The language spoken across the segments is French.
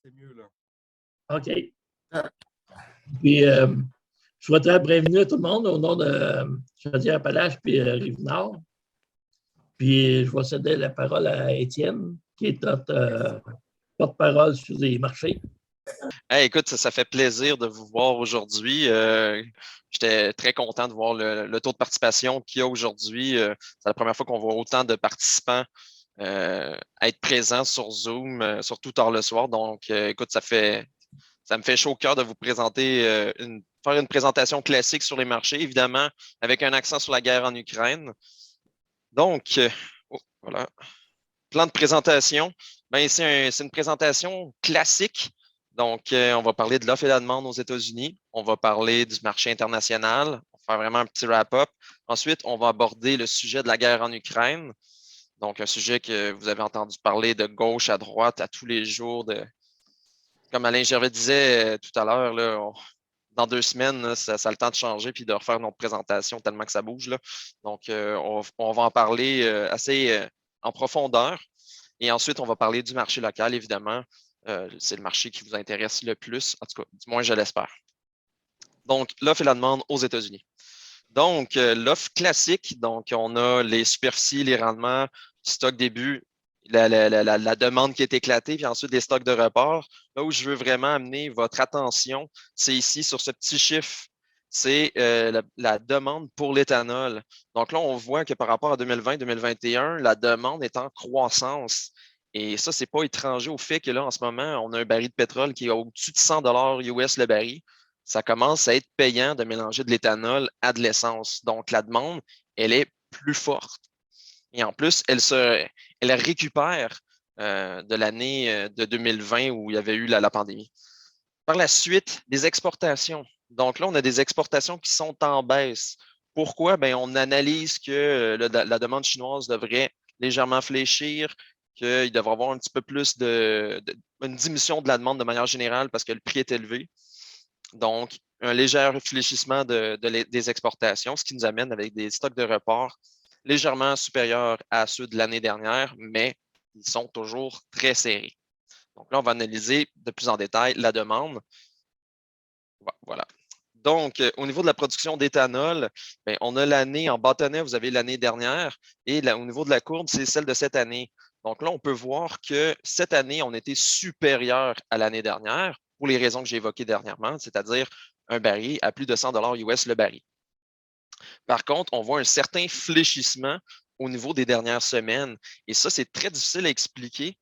C'est mieux, là. OK. Puis, je souhaiterais prévenir tout le monde au nom de Chaudière-Appalaches puis Rive-Nord. Puis, je vais céder la parole à Étienne, qui est notre porte-parole sur les marchés. Hey, écoute, ça fait plaisir de vous voir aujourd'hui. J'étais très content de voir le taux de participation qu'il y a aujourd'hui. C'est la première fois qu'on voit autant de participants être présents sur Zoom, surtout tard le soir. Donc, écoute, ça me fait chaud au cœur de vous présenter, faire une présentation classique sur les marchés, évidemment, avec un accent sur la guerre en Ukraine. Donc, voilà. Plan de présentation. Ben, c'est une présentation classique. Donc, on va parler de l'offre et la demande aux États-Unis. On va parler du marché international. On va faire vraiment un petit wrap-up. Ensuite, on va aborder le sujet de la guerre en Ukraine. Donc, un sujet que vous avez entendu parler de gauche à droite à tous les jours. Comme Alain Gervais disait tout à l'heure, dans 2 semaines, là, ça a le temps de changer puis de refaire notre présentation tellement que ça bouge, là. Donc, on va en parler assez en profondeur. Et ensuite, on va parler du marché local, évidemment. C'est le marché qui vous intéresse le plus, en tout cas, du moins, je l'espère. Donc, l'offre et la demande aux États-Unis. Donc, l'offre classique, donc on a les superficies, les rendements, stock début, la demande qui est éclatée, puis ensuite les stocks de report. Là où je veux vraiment amener votre attention, c'est ici sur ce petit chiffre, c'est la demande pour l'éthanol. Donc là, on voit que par rapport à 2020-2021, la demande est en croissance. Et ça, c'est pas étranger au fait que là, en ce moment, on a un baril de pétrole qui est au-dessus de 100 US le baril. Ça commence à être payant de mélanger de l'éthanol à de l'essence. Donc, la demande, elle est plus forte. Et en plus, elle récupère de l'année de 2020 où il y avait eu la pandémie. Par la suite, des exportations. Donc là, on a des exportations qui sont en baisse. Pourquoi? Bien, on analyse que la demande chinoise devrait légèrement fléchir, qu'il devrait avoir un petit peu plus une diminution de la demande de manière générale parce que le prix est élevé. Donc, un léger fléchissement des exportations, ce qui nous amène avec des stocks de report légèrement supérieurs à ceux de l'année dernière, mais ils sont toujours très serrés. Donc là, on va analyser de plus en détail la demande. Voilà. Donc, au niveau de la production d'éthanol, on a l'année en bâtonnet, vous avez l'année dernière, et au niveau de la courbe, c'est celle de cette année. Donc là, on peut voir que cette année, on était supérieur à l'année dernière pour les raisons que j'ai évoquées dernièrement, c'est-à-dire un baril à plus de 100 US le baril. Par contre, on voit un certain fléchissement au niveau des dernières semaines. Et ça, c'est très difficile à expliquer.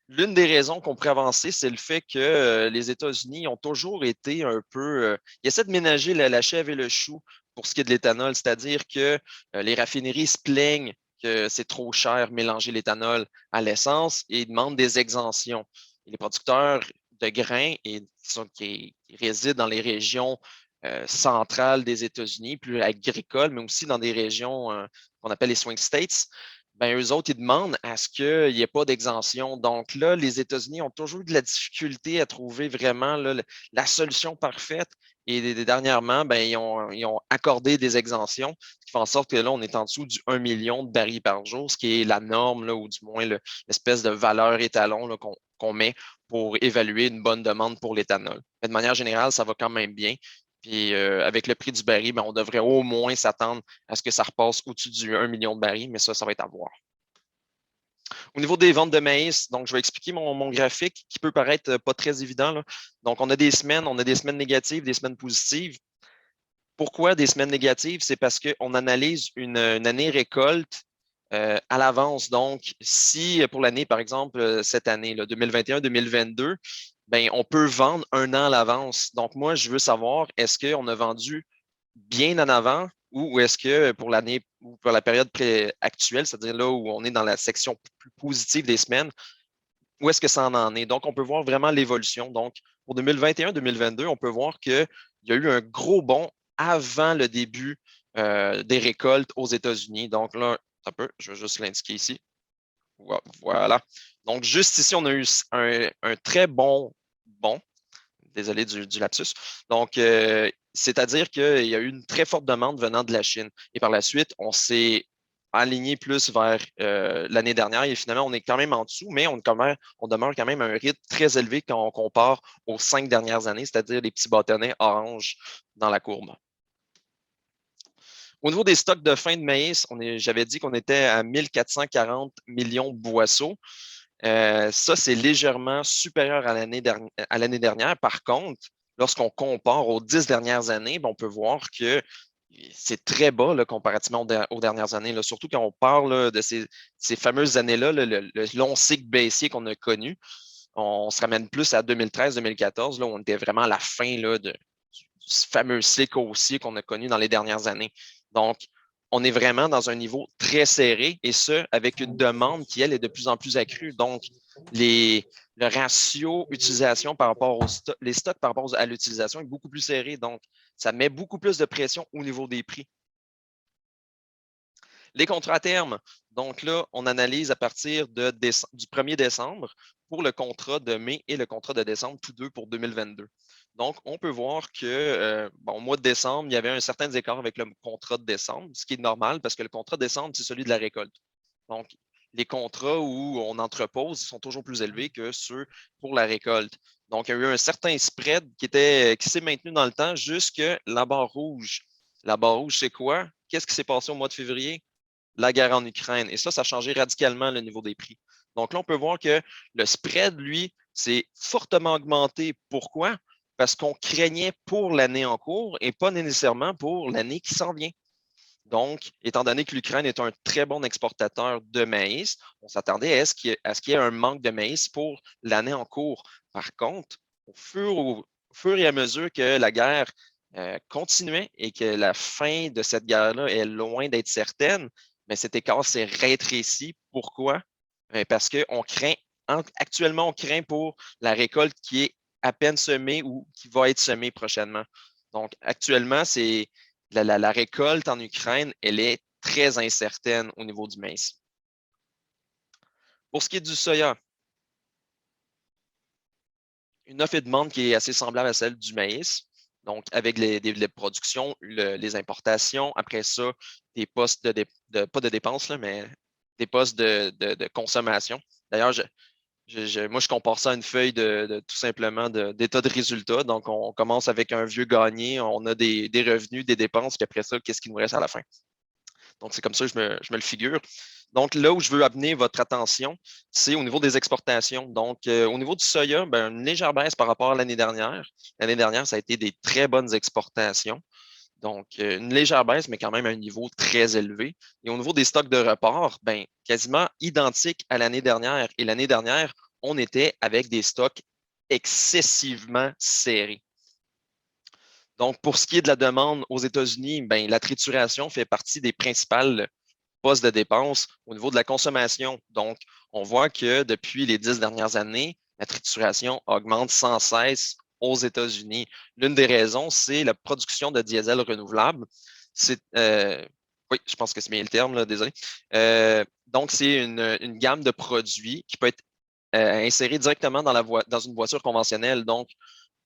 L'une des raisons qu'on pourrait avancer, c'est le fait que les États-Unis ont toujours été un peu. Ils essaient de ménager la chèvre et le chou pour ce qui est de l'éthanol, c'est-à-dire que les raffineries se plaignent que c'est trop cher mélanger l'éthanol à l'essence et ils demandent des exemptions. Et les producteurs de grains qui résident dans les régions centrales des États-Unis, plus agricoles, mais aussi dans des régions qu'on appelle les swing states, ben, eux autres, ils demandent à ce qu'il n'y ait pas d'exemption. Donc là, les États-Unis ont toujours eu de la difficulté à trouver vraiment là, la solution parfaite. Et dernièrement, ben, ils ont accordé des exemptions, ce qui fait en sorte que là, on est en dessous du 1 million de barils par jour, ce qui est la norme, là, ou du moins l'espèce de valeur étalon qu'on met pour évaluer une bonne demande pour l'éthanol. Mais de manière générale, ça va quand même bien. Puis avec le prix du baril, ben, on devrait au moins s'attendre à ce que ça repasse au-dessus du 1 million de barils, mais ça va être à voir. Au niveau des ventes de maïs, donc je vais expliquer mon graphique qui peut paraître pas très évident, là. Donc, on a des semaines négatives, des semaines positives. Pourquoi des semaines négatives? C'est parce qu'on analyse une année récolte à l'avance. Donc, si pour l'année, par exemple, cette année, 2021-2022, ben, on peut vendre 1 an à l'avance. Donc, moi, je veux savoir, est-ce qu'on a vendu bien en avant ou est-ce que pour l'année ou pour la période actuelle, c'est-à-dire là où on est dans la section plus positive des semaines, où est-ce que ça en est? Donc, on peut voir vraiment l'évolution. Donc, pour 2021-2022, on peut voir qu'il y a eu un gros bond avant le début des récoltes aux États-Unis. Donc là, un peu, je vais juste l'indiquer ici. Voilà. Donc, juste ici, on a eu un très bon bond. Désolé du lapsus. Donc, c'est-à-dire qu'il y a eu une très forte demande venant de la Chine. Et par la suite, on s'est aligné plus vers l'année dernière et finalement, on est quand même en dessous, mais on demeure quand même à un rythme très élevé quand on compare aux 5 dernières années, c'est-à-dire les petits bâtonnets orange dans la courbe. Au niveau des stocks de fin de maïs, j'avais dit qu'on était à 1440 millions de boisseaux. Ça, c'est légèrement supérieur à l'année dernière. Par contre, lorsqu'on compare aux 10 dernières années, on peut voir que c'est très bas là, comparativement aux dernières années, là. Surtout quand on parle là, de ces fameuses années-là, le long cycle baissier qu'on a connu. On se ramène plus à 2013-2014, là, où on était vraiment à la fin là, du fameux cycle haussier qu'on a connu dans les dernières années. Donc, on est vraiment dans un niveau très serré et ce, avec une demande qui, elle, est de plus en plus accrue. Donc, le ratio utilisation par rapport les stocks par rapport à l'utilisation est beaucoup plus serré. Donc, ça met beaucoup plus de pression au niveau des prix. Les contrats à terme, donc là, on analyse à partir du 1er décembre pour le contrat de mai et le contrat de décembre, tous deux pour 2022. Donc, on peut voir que au mois de décembre, il y avait un certain écart avec le contrat de décembre, ce qui est normal parce que le contrat de décembre, c'est celui de la récolte. Donc, les contrats où on entrepose sont toujours plus élevés que ceux pour la récolte. Donc, il y a eu un certain spread qui s'est maintenu dans le temps jusqu'à la barre rouge. La barre rouge, c'est quoi? Qu'est-ce qui s'est passé au mois de février? La guerre en Ukraine. Et ça a changé radicalement le niveau des prix. Donc là, on peut voir que le spread, lui, s'est fortement augmenté. Pourquoi? Parce qu'on craignait pour l'année en cours et pas nécessairement pour l'année qui s'en vient. Donc, étant donné que l'Ukraine est un très bon exportateur de maïs, on s'attendait à ce qu'il y ait un manque de maïs pour l'année en cours. Par contre, au fur et à mesure que la guerre continuait et que la fin de cette guerre-là est loin d'être certaine, mais cet écart s'est rétréci. Pourquoi? Parce qu'on craint, actuellement, on craint pour la récolte qui est à peine semée ou qui va être semée prochainement. Donc, actuellement, c'est la récolte en Ukraine, elle est très incertaine au niveau du maïs. Pour ce qui est du soya, une offre et demande qui est assez semblable à celle du maïs. Donc, avec les productions, les importations, après ça, des postes pas de dépenses, là, mais des postes de consommation. D'ailleurs, moi, je compare ça à une feuille tout simplement d'état de résultat. Donc, on commence avec un vieux gagné, on a des revenus, des dépenses, puis après ça, qu'est-ce qui nous reste à la fin? Donc, c'est comme ça que je me le figure. Donc, là où je veux amener votre attention, c'est au niveau des exportations. Donc, au niveau du soya, une légère baisse par rapport à l'année dernière. L'année dernière, ça a été des très bonnes exportations. Donc, une légère baisse, mais quand même à un niveau très élevé. Et au niveau des stocks de report, quasiment identique à l'année dernière. Et l'année dernière, on était avec des stocks excessivement serrés. Donc, pour ce qui est de la demande aux États-Unis, la trituration fait partie des principales postes de dépenses au niveau de la consommation. Donc, on voit que depuis les 10 dernières années, la trituration augmente sans cesse aux États-Unis. L'une des raisons, c'est la production de diesel renouvelable. Oui, je pense que c'est bien le terme, là, désolé. Donc, c'est une gamme de produits qui peut être insérée directement dans une voiture conventionnelle. Donc,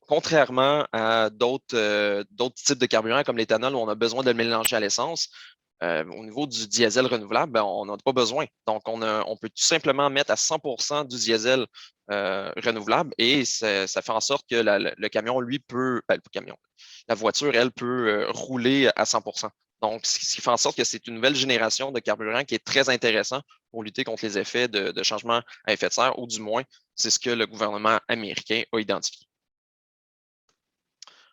contrairement à d'autres types de carburants comme l'éthanol où on a besoin de le mélanger à l'essence, au niveau du diesel renouvelable, on n'en a pas besoin. Donc, on peut tout simplement mettre à 100% du diesel renouvelable et ça fait en sorte que le camion, lui, la voiture, elle, peut rouler à 100%. Donc, ce qui fait en sorte que c'est une nouvelle génération de carburant qui est très intéressant pour lutter contre les effets de changement à effet de serre, ou du moins, c'est ce que le gouvernement américain a identifié.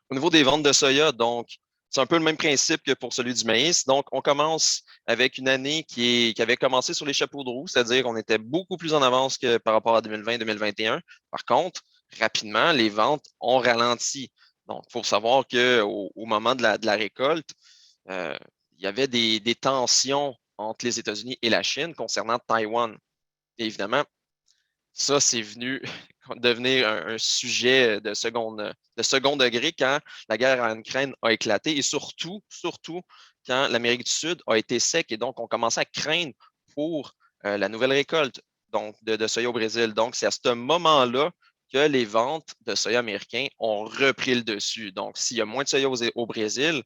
Au niveau des ventes de soya, donc, c'est un peu le même principe que pour celui du maïs. Donc, on commence avec une année qui avait commencé sur les chapeaux de roue, c'est-à-dire qu'on était beaucoup plus en avance que par rapport à 2020-2021. Par contre, rapidement, les ventes ont ralenti. Donc, il faut savoir qu'au moment de la récolte, il y avait des tensions entre les États-Unis et la Chine concernant Taïwan. Et évidemment, ça, c'est venu devenir un sujet de second degré quand la guerre en Ukraine a éclaté et surtout quand l'Amérique du Sud a été sec et donc on commençait à craindre pour la nouvelle récolte donc de soya au Brésil. Donc, c'est à ce moment-là que les ventes de soya américain ont repris le dessus. Donc, s'il y a moins de soya au Brésil,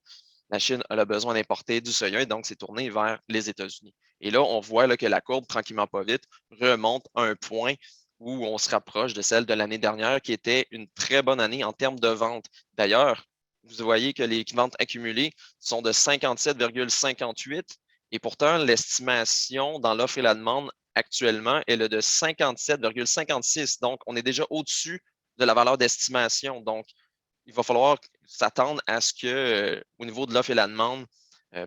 la Chine a le besoin d'importer du soya et donc s'est tournée vers les États-Unis. Et là, on voit là, que la courbe, tranquillement pas vite, remonte à un point où on se rapproche de celle de l'année dernière, qui était une très bonne année en termes de vente. D'ailleurs, vous voyez que les ventes accumulées sont de 57,58 et pourtant, l'estimation dans l'offre et la demande actuellement est de 57,56. Donc, on est déjà au-dessus de la valeur d'estimation. Donc, il va falloir s'attendre à ce que, au niveau de l'offre et la demande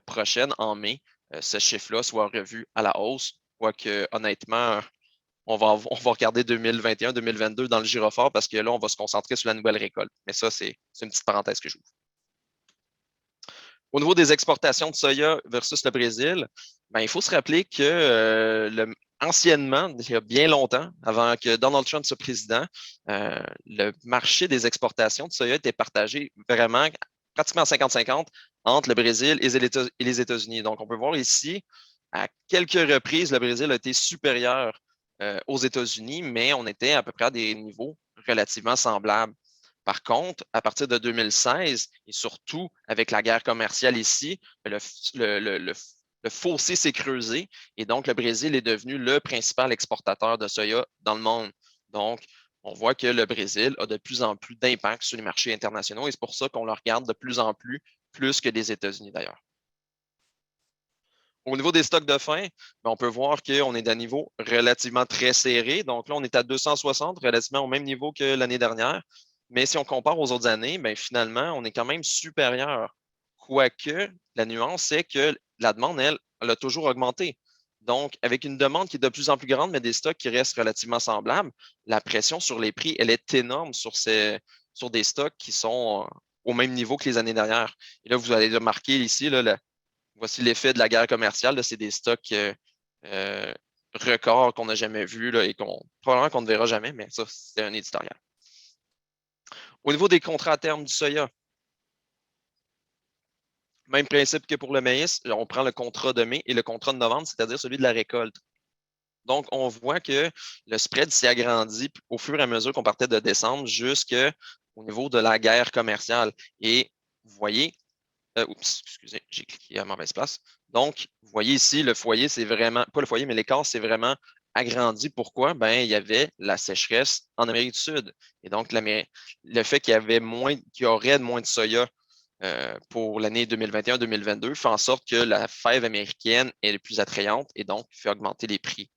prochaine, en mai, ce chiffre-là soit revu à la hausse, quoique honnêtement, on va regarder 2021, 2022 dans le gyrophare parce que là, on va se concentrer sur la nouvelle récolte. Mais ça, c'est une petite parenthèse que j'ouvre. Au niveau des exportations de soya versus le Brésil, ben, il faut se rappeler que anciennement, il y a bien longtemps, avant que Donald Trump soit président, le marché des exportations de soya était partagé vraiment pratiquement 50-50 entre le Brésil et les États-Unis. Donc, on peut voir ici, à quelques reprises, le Brésil a été supérieur aux États-Unis, mais on était à peu près à des niveaux relativement semblables. Par contre, à partir de 2016, et surtout avec la guerre commerciale ici, le fossé s'est creusé et donc le Brésil est devenu le principal exportateur de soya dans le monde. Donc, on voit que le Brésil a de plus en plus d'impact sur les marchés internationaux et c'est pour ça qu'on le regarde de plus en plus que les États-Unis d'ailleurs. Au niveau des stocks de fin, ben, on peut voir qu'on est à un niveau relativement très serré. Donc là, on est à 260, relativement au même niveau que l'année dernière. Mais si on compare aux autres années, ben, finalement, on est quand même supérieur. Quoique, la nuance, c'est que la demande, elle a toujours augmenté. Donc, avec une demande qui est de plus en plus grande, mais des stocks qui restent relativement semblables, la pression sur les prix, elle est énorme sur des stocks qui sont au même niveau que les années dernières. Et là, vous allez remarquer ici, là, voici l'effet de la guerre commerciale. C'est des stocks records qu'on n'a jamais vus là, et probablement qu'on ne verra jamais, mais ça, c'est un éditorial. Au niveau des contrats à terme du soya, même principe que pour le maïs, on prend le contrat de mai et le contrat de novembre, c'est-à-dire celui de la récolte. Donc, on voit que le spread s'est agrandi au fur et à mesure qu'on partait de décembre jusqu'au niveau de la guerre commerciale. Et vous voyez, oups, excusez, j'ai cliqué à mauvaise place. Donc, vous voyez ici, le foyer, c'est vraiment, pas le foyer, mais l'écart, c'est vraiment agrandi. Pourquoi? Ben, il y avait la sécheresse en Amérique du Sud. Et donc, le fait qu'il y aurait moins de soya pour l'année 2021-2022 fait en sorte que la fève américaine est plus attrayante et donc fait augmenter les prix.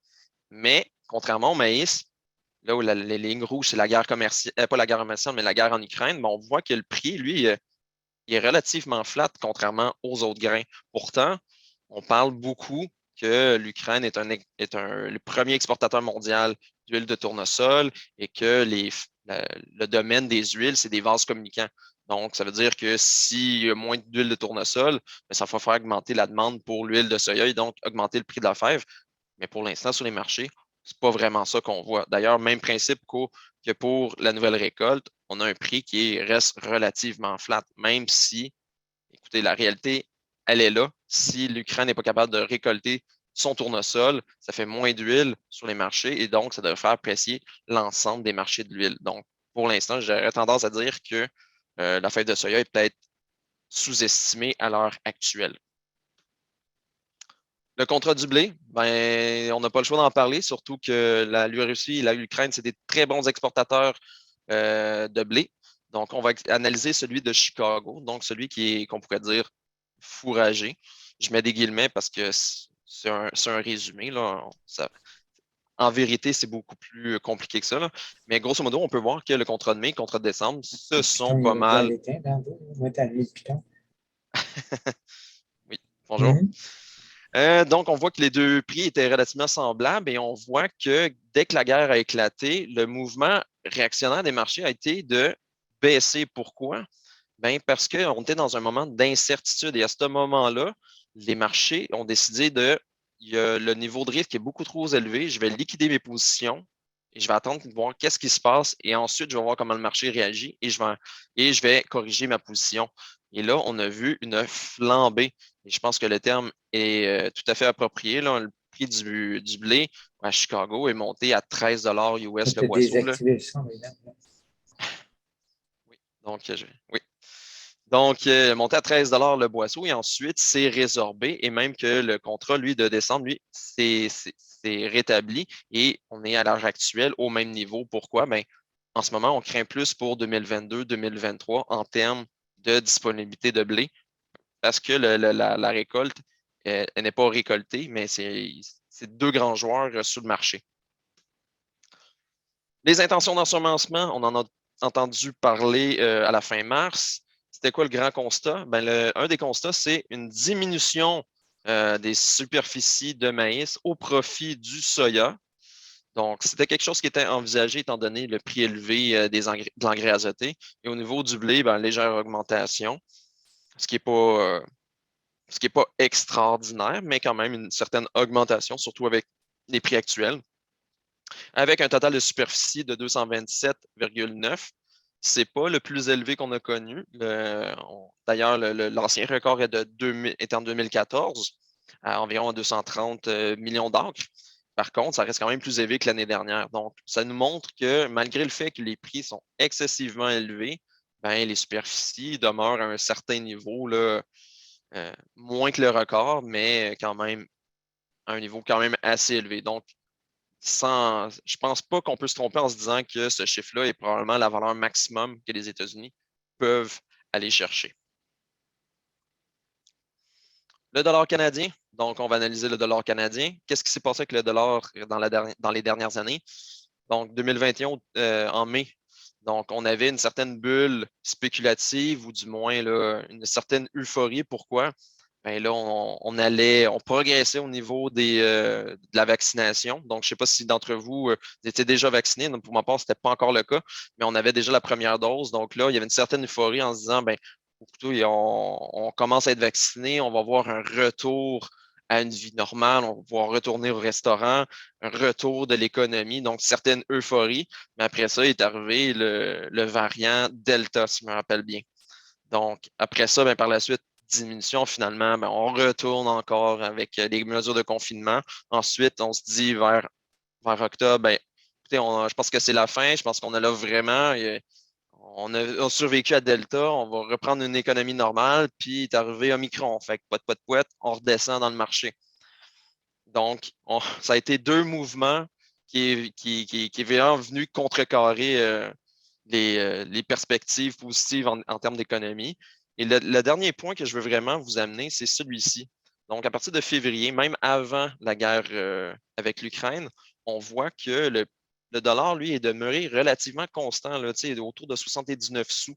Mais, contrairement au maïs, là où les lignes rouges, c'est la guerre commerciale, pas la guerre commerciale, mais la guerre en Ukraine, ben, on voit que le prix, lui, il est relativement flat contrairement aux autres grains. Pourtant, on parle beaucoup que l'Ukraine est le premier exportateur mondial d'huile de tournesol et que le domaine des huiles, c'est des vases communicants. Donc, ça veut dire que s'il y a moins d'huile de tournesol, ben, ça va faire augmenter la demande pour l'huile de soya et donc augmenter le prix de la fève. Mais pour l'instant, sur les marchés, c'est pas vraiment ça qu'on voit. D'ailleurs, même principe que pour la nouvelle récolte, on a un prix qui reste relativement flat, même si, écoutez, la réalité, elle est là. Si l'Ukraine n'est pas capable de récolter son tournesol, ça fait moins d'huile sur les marchés et donc ça devrait faire apprécier l'ensemble des marchés de l'huile. Donc, pour l'instant, j'aurais tendance à dire que la fève de soya est peut-être sous-estimée à l'heure actuelle. Le contrat du blé, ben, on n'a pas le choix d'en parler, surtout que la Russie et l'Ukraine, c'est des très bons exportateurs de blé. Donc, on va analyser celui de Chicago, donc celui qu'on pourrait dire fourragé. Je mets des guillemets parce que c'est un résumé. Là. En vérité, c'est beaucoup plus compliqué que ça. Là. Mais grosso modo, on peut voir que le contrat de mai, le contrat de décembre, ce sont pas mal. Oui, bonjour. Donc, on voit que les deux prix étaient relativement semblables et on voit que dès que la guerre a éclaté, le mouvement réactionnaire des marchés a été de baisser. Pourquoi? Ben, parce qu'on était dans un moment d'incertitude et à ce moment-là, les marchés ont décidé il y a le niveau de risque est beaucoup trop élevé, je vais liquider mes positions et je vais attendre de voir qu'est-ce qui se passe et ensuite je vais voir comment le marché réagit et je vais corriger ma position. Et là, on a vu une flambée. Et je pense que le terme est tout à fait approprié. Là. Le prix du blé à Chicago est monté à 13 US le boisseau. Là. Oui, donc oui. Donc, monté à 13 le boisseau et ensuite, c'est résorbé et même que le contrat, lui, de décembre, lui, c'est rétabli et on est à l'heure actuelle au même niveau. Pourquoi? Ben, en ce moment, on craint plus pour 2022-2023 en termes de disponibilité de blé parce que la récolte, elle n'est pas récoltée, mais c'est deux grands joueurs sur le marché. Les intentions d'ensemencement, on en a entendu parler à la fin mars. C'était quoi le grand constat? Ben, un des constats, c'est une diminution des superficies de maïs au profit du soya. Donc, c'était quelque chose qui était envisagé étant donné le prix élevé de l'engrais azoté. Et au niveau du blé, ben, légère augmentation, ce qui n'est pas, ce qui est pas extraordinaire, mais quand même une certaine augmentation, surtout avec les prix actuels avec un total de superficie de 227,9. Ce n'est pas le plus élevé qu'on a connu. D'ailleurs, l'ancien record est en 2014, à environ 230 millions d'acres. Par contre, ça reste quand même plus élevé que l'année dernière. Donc, ça nous montre que malgré le fait que les prix sont excessivement élevés, ben, les superficies demeurent à un certain niveau, là, moins que le record, mais quand même à un niveau quand même assez élevé. Donc, je pense pas qu'on peut se tromper en se disant que ce chiffre-là est probablement la valeur maximum que les États-Unis peuvent aller chercher. Le dollar canadien, donc on va analyser le dollar canadien. Qu'est-ce qui s'est passé avec le dollar dans les dernières années? Donc 2021 en mai. Donc on avait une certaine bulle spéculative ou du moins là, une certaine euphorie. Pourquoi? Ben là, on progressait au niveau de la vaccination. Donc, je ne sais pas si d'entre vous étiez déjà vaccinés. Donc, pour ma part, ce n'était pas encore le cas, mais on avait déjà la première dose. Donc là, il y avait une certaine euphorie en se disant, ben, écoutez, on commence à être vacciné, on va voir un retour à une vie normale, on va pouvoir retourner au restaurant, un retour de l'économie, donc certaine euphorie. Mais après ça, est arrivé le variant Delta, si je me rappelle bien. Donc, après ça, ben, par la suite, diminution, finalement, ben, on retourne encore avec les mesures de confinement. Ensuite, on se dit vers octobre, ben, écoutez, je pense que c'est la fin. Je pense qu'on est là vraiment. On a survécu à Delta. On va reprendre une économie normale. Puis, est arrivé Omicron. Fait que pas de poète, on redescend dans le marché. Donc, ça a été deux mouvements qui est vraiment venu contrecarrer les perspectives positives en termes d'économie. Et le dernier point que je veux vraiment vous amener, c'est celui-ci. Donc, à partir de février, même avant la guerre avec l'Ukraine, on voit que le dollar, lui, est demeuré relativement constant, là, autour de 79 sous.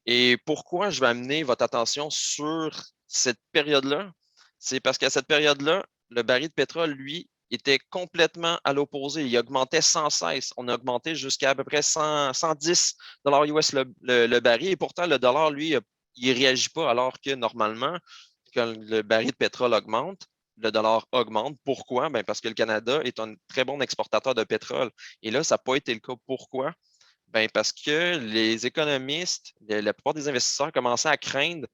Et pourquoi je vais amener votre attention sur cette période-là? C'est parce qu'à cette période-là, le baril de pétrole, lui, était complètement à l'opposé. Il augmentait sans cesse. On a augmenté jusqu'à peu près 110 US le baril. Et pourtant, le dollar, lui, il ne réagit pas alors que normalement, quand le baril de pétrole augmente, le dollar augmente. Pourquoi? Ben parce que le Canada est un très bon exportateur de pétrole. Et là, ça n'a pas été le cas. Pourquoi? Ben parce que les économistes, la plupart des investisseurs commençaient à craindre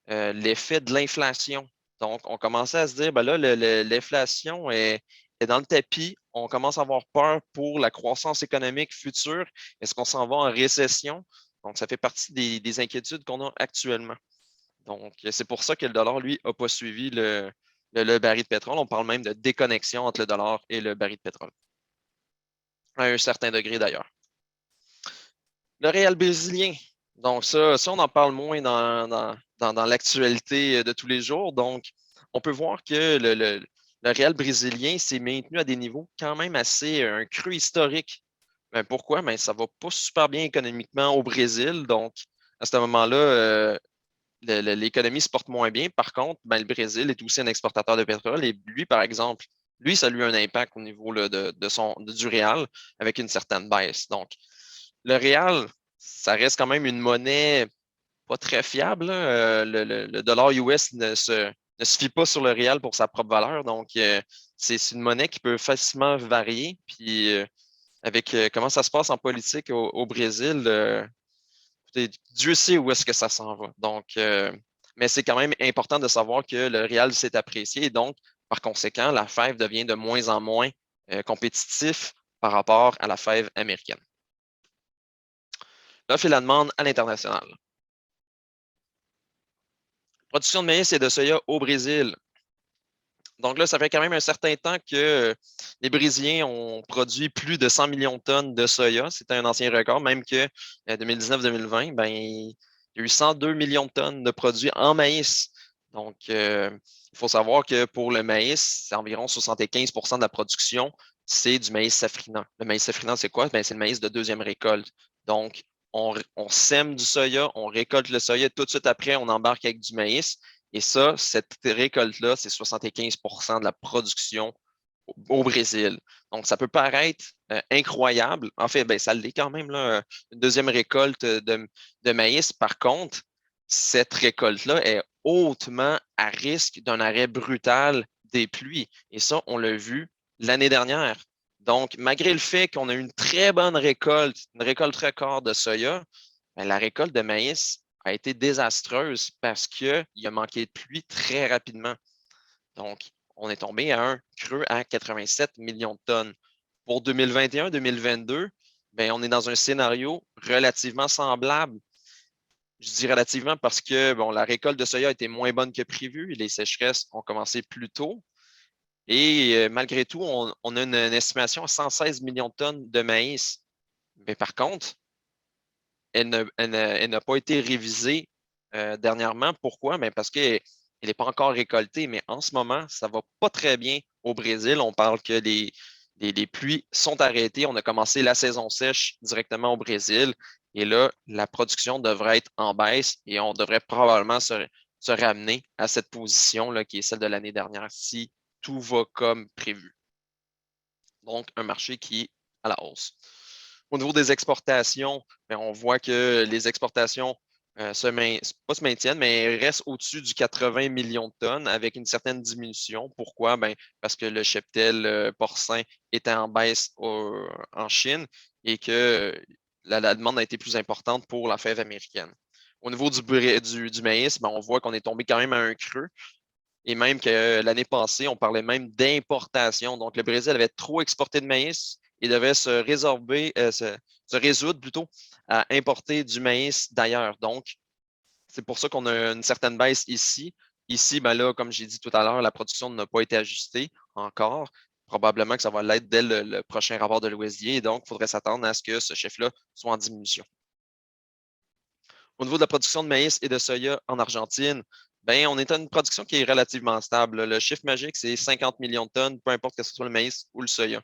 l'effet de l'inflation. Donc, on commençait à se dire, ben là, l'inflation est dans le tapis. On commence à avoir peur pour la croissance économique future. Est-ce qu'on s'en va en récession? Donc, ça fait partie des inquiétudes qu'on a actuellement. Donc, c'est pour ça que le dollar, lui, n'a pas suivi le baril de pétrole. On parle même de déconnexion entre le dollar et le baril de pétrole. À un certain degré, d'ailleurs. Le Real brésilien. Donc, ça, on en parle moins dans l'actualité de tous les jours. Donc, on peut voir que le Real brésilien s'est maintenu à des niveaux quand même assez, un creux historique. Ben, pourquoi? Ben, ça ne va pas super bien économiquement au Brésil. Donc, à ce moment-là, l'économie se porte moins bien. Par contre, ben, le Brésil est aussi un exportateur de pétrole. Et lui, par exemple, lui, ça lui a un impact au niveau là, du Real avec une certaine baisse. Donc, le Real, ça reste quand même une monnaie pas très fiable, là. Le dollar US ne se fie pas sur le Real pour sa propre valeur. Donc, c'est une monnaie qui peut facilement varier. Puis, avec comment ça se passe en politique au Brésil, Dieu sait où est-ce que ça s'en va. Donc, mais c'est quand même important de savoir que le Real s'est apprécié. Et donc, par conséquent, la fève devient de moins en moins compétitif par rapport à la fève américaine. L'offre et la demande à l'international. Production de maïs et de soya au Brésil. Donc là, ça fait quand même un certain temps que les Brésiliens ont produit plus de 100 millions de tonnes de soya. C'était un ancien record, même que 2019-2020, ben, il y a eu 102 millions de tonnes de produits en maïs. Donc, il faut savoir que pour le maïs, c'est environ 75 de la production, c'est du maïs safrinant. Le maïs safrinant, c'est quoi? Ben, c'est le maïs de deuxième récolte. Donc, on sème du soya, on récolte le soya, tout de suite après, on embarque avec du maïs. Et ça, cette récolte-là, c'est 75 de la production au Brésil. Donc, ça peut paraître incroyable. En fait, ben, ça l'est quand même, là, une deuxième récolte de maïs. Par contre, cette récolte-là est hautement à risque d'un arrêt brutal des pluies. Et ça, on l'a vu l'année dernière. Donc, malgré le fait qu'on a eu une très bonne récolte, une récolte record de soya, ben, la récolte de maïs a été désastreuse parce qu'il a manqué de pluie très rapidement. Donc, on est tombé à un creux à 87 millions de tonnes. Pour 2021-2022, ben, on est dans un scénario relativement semblable. Je dis relativement parce que bon, la récolte de soya a été moins bonne que prévu. Les sécheresses ont commencé plus tôt. Et malgré tout, on a une estimation à 116 millions de tonnes de maïs. Mais par contre, elle n'a pas été révisée dernièrement. Pourquoi? Ben parce qu'elle n'est pas encore récoltée, mais en ce moment, ça ne va pas très bien au Brésil. On parle que les pluies sont arrêtées. On a commencé la saison sèche directement au Brésil. Et là, la production devrait être en baisse et on devrait probablement se ramener à cette position là, qui est celle de l'année dernière si tout va comme prévu. Donc, un marché qui est à la hausse. Au niveau des exportations, bien, on voit que les exportations pas se maintiennent, mais restent au-dessus du 80 millions de tonnes avec une certaine diminution. Pourquoi? Bien, parce que le cheptel porcin était en baisse en Chine et que la demande a été plus importante pour la fève américaine. Au niveau du maïs, bien, on voit qu'on est tombé quand même à un creux. Et même que l'année passée, on parlait même d'importation. Donc, le Brésil avait trop exporté de maïs et devait se résoudre plutôt à importer du maïs d'ailleurs. Donc, c'est pour ça qu'on a une certaine baisse ici. Ici, ben là, comme j'ai dit tout à l'heure, la production n'a pas été ajustée encore. Probablement que ça va l'être dès le prochain rapport de l'OSDA. Et donc, il faudrait s'attendre à ce que ce chiffre-là soit en diminution. Au niveau de la production de maïs et de soya en Argentine, ben, on est à une production qui est relativement stable. Le chiffre magique, c'est 50 millions de tonnes, peu importe que ce soit le maïs ou le soya.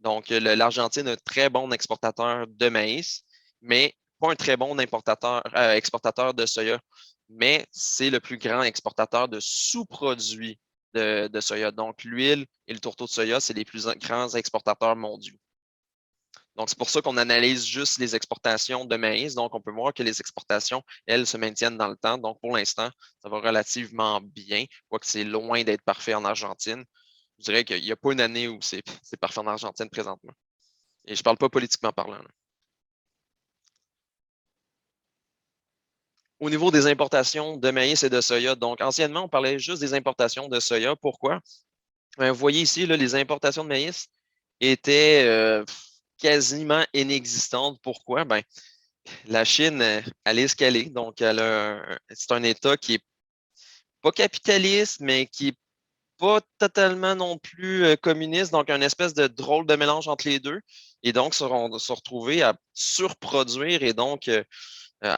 Donc, l'Argentine est un très bon exportateur de maïs, mais pas un très bon exportateur de soya. Mais c'est le plus grand exportateur de sous-produits de soya. Donc, l'huile et le tourteau de soya, c'est les plus grands exportateurs mondiaux. Donc, c'est pour ça qu'on analyse juste les exportations de maïs. Donc, on peut voir que les exportations, elles, se maintiennent dans le temps. Donc, pour l'instant, ça va relativement bien, quoique c'est loin d'être parfait en Argentine. Je dirais qu'il n'y a pas une année où c'est parfait en Argentine présentement. Et je ne parle pas politiquement parlant, là. Au niveau des importations de maïs et de soya, donc anciennement, on parlait juste des importations de soya. Pourquoi? Vous voyez ici, là, les importations de maïs étaient quasiment inexistantes. Pourquoi? Ben, la Chine, elle est escalée. Donc, c'est un État qui est pas capitaliste, mais qui est pas totalement non plus communiste. Donc, une espèce de drôle de mélange entre les deux. Et donc, se retrouver à surproduire et donc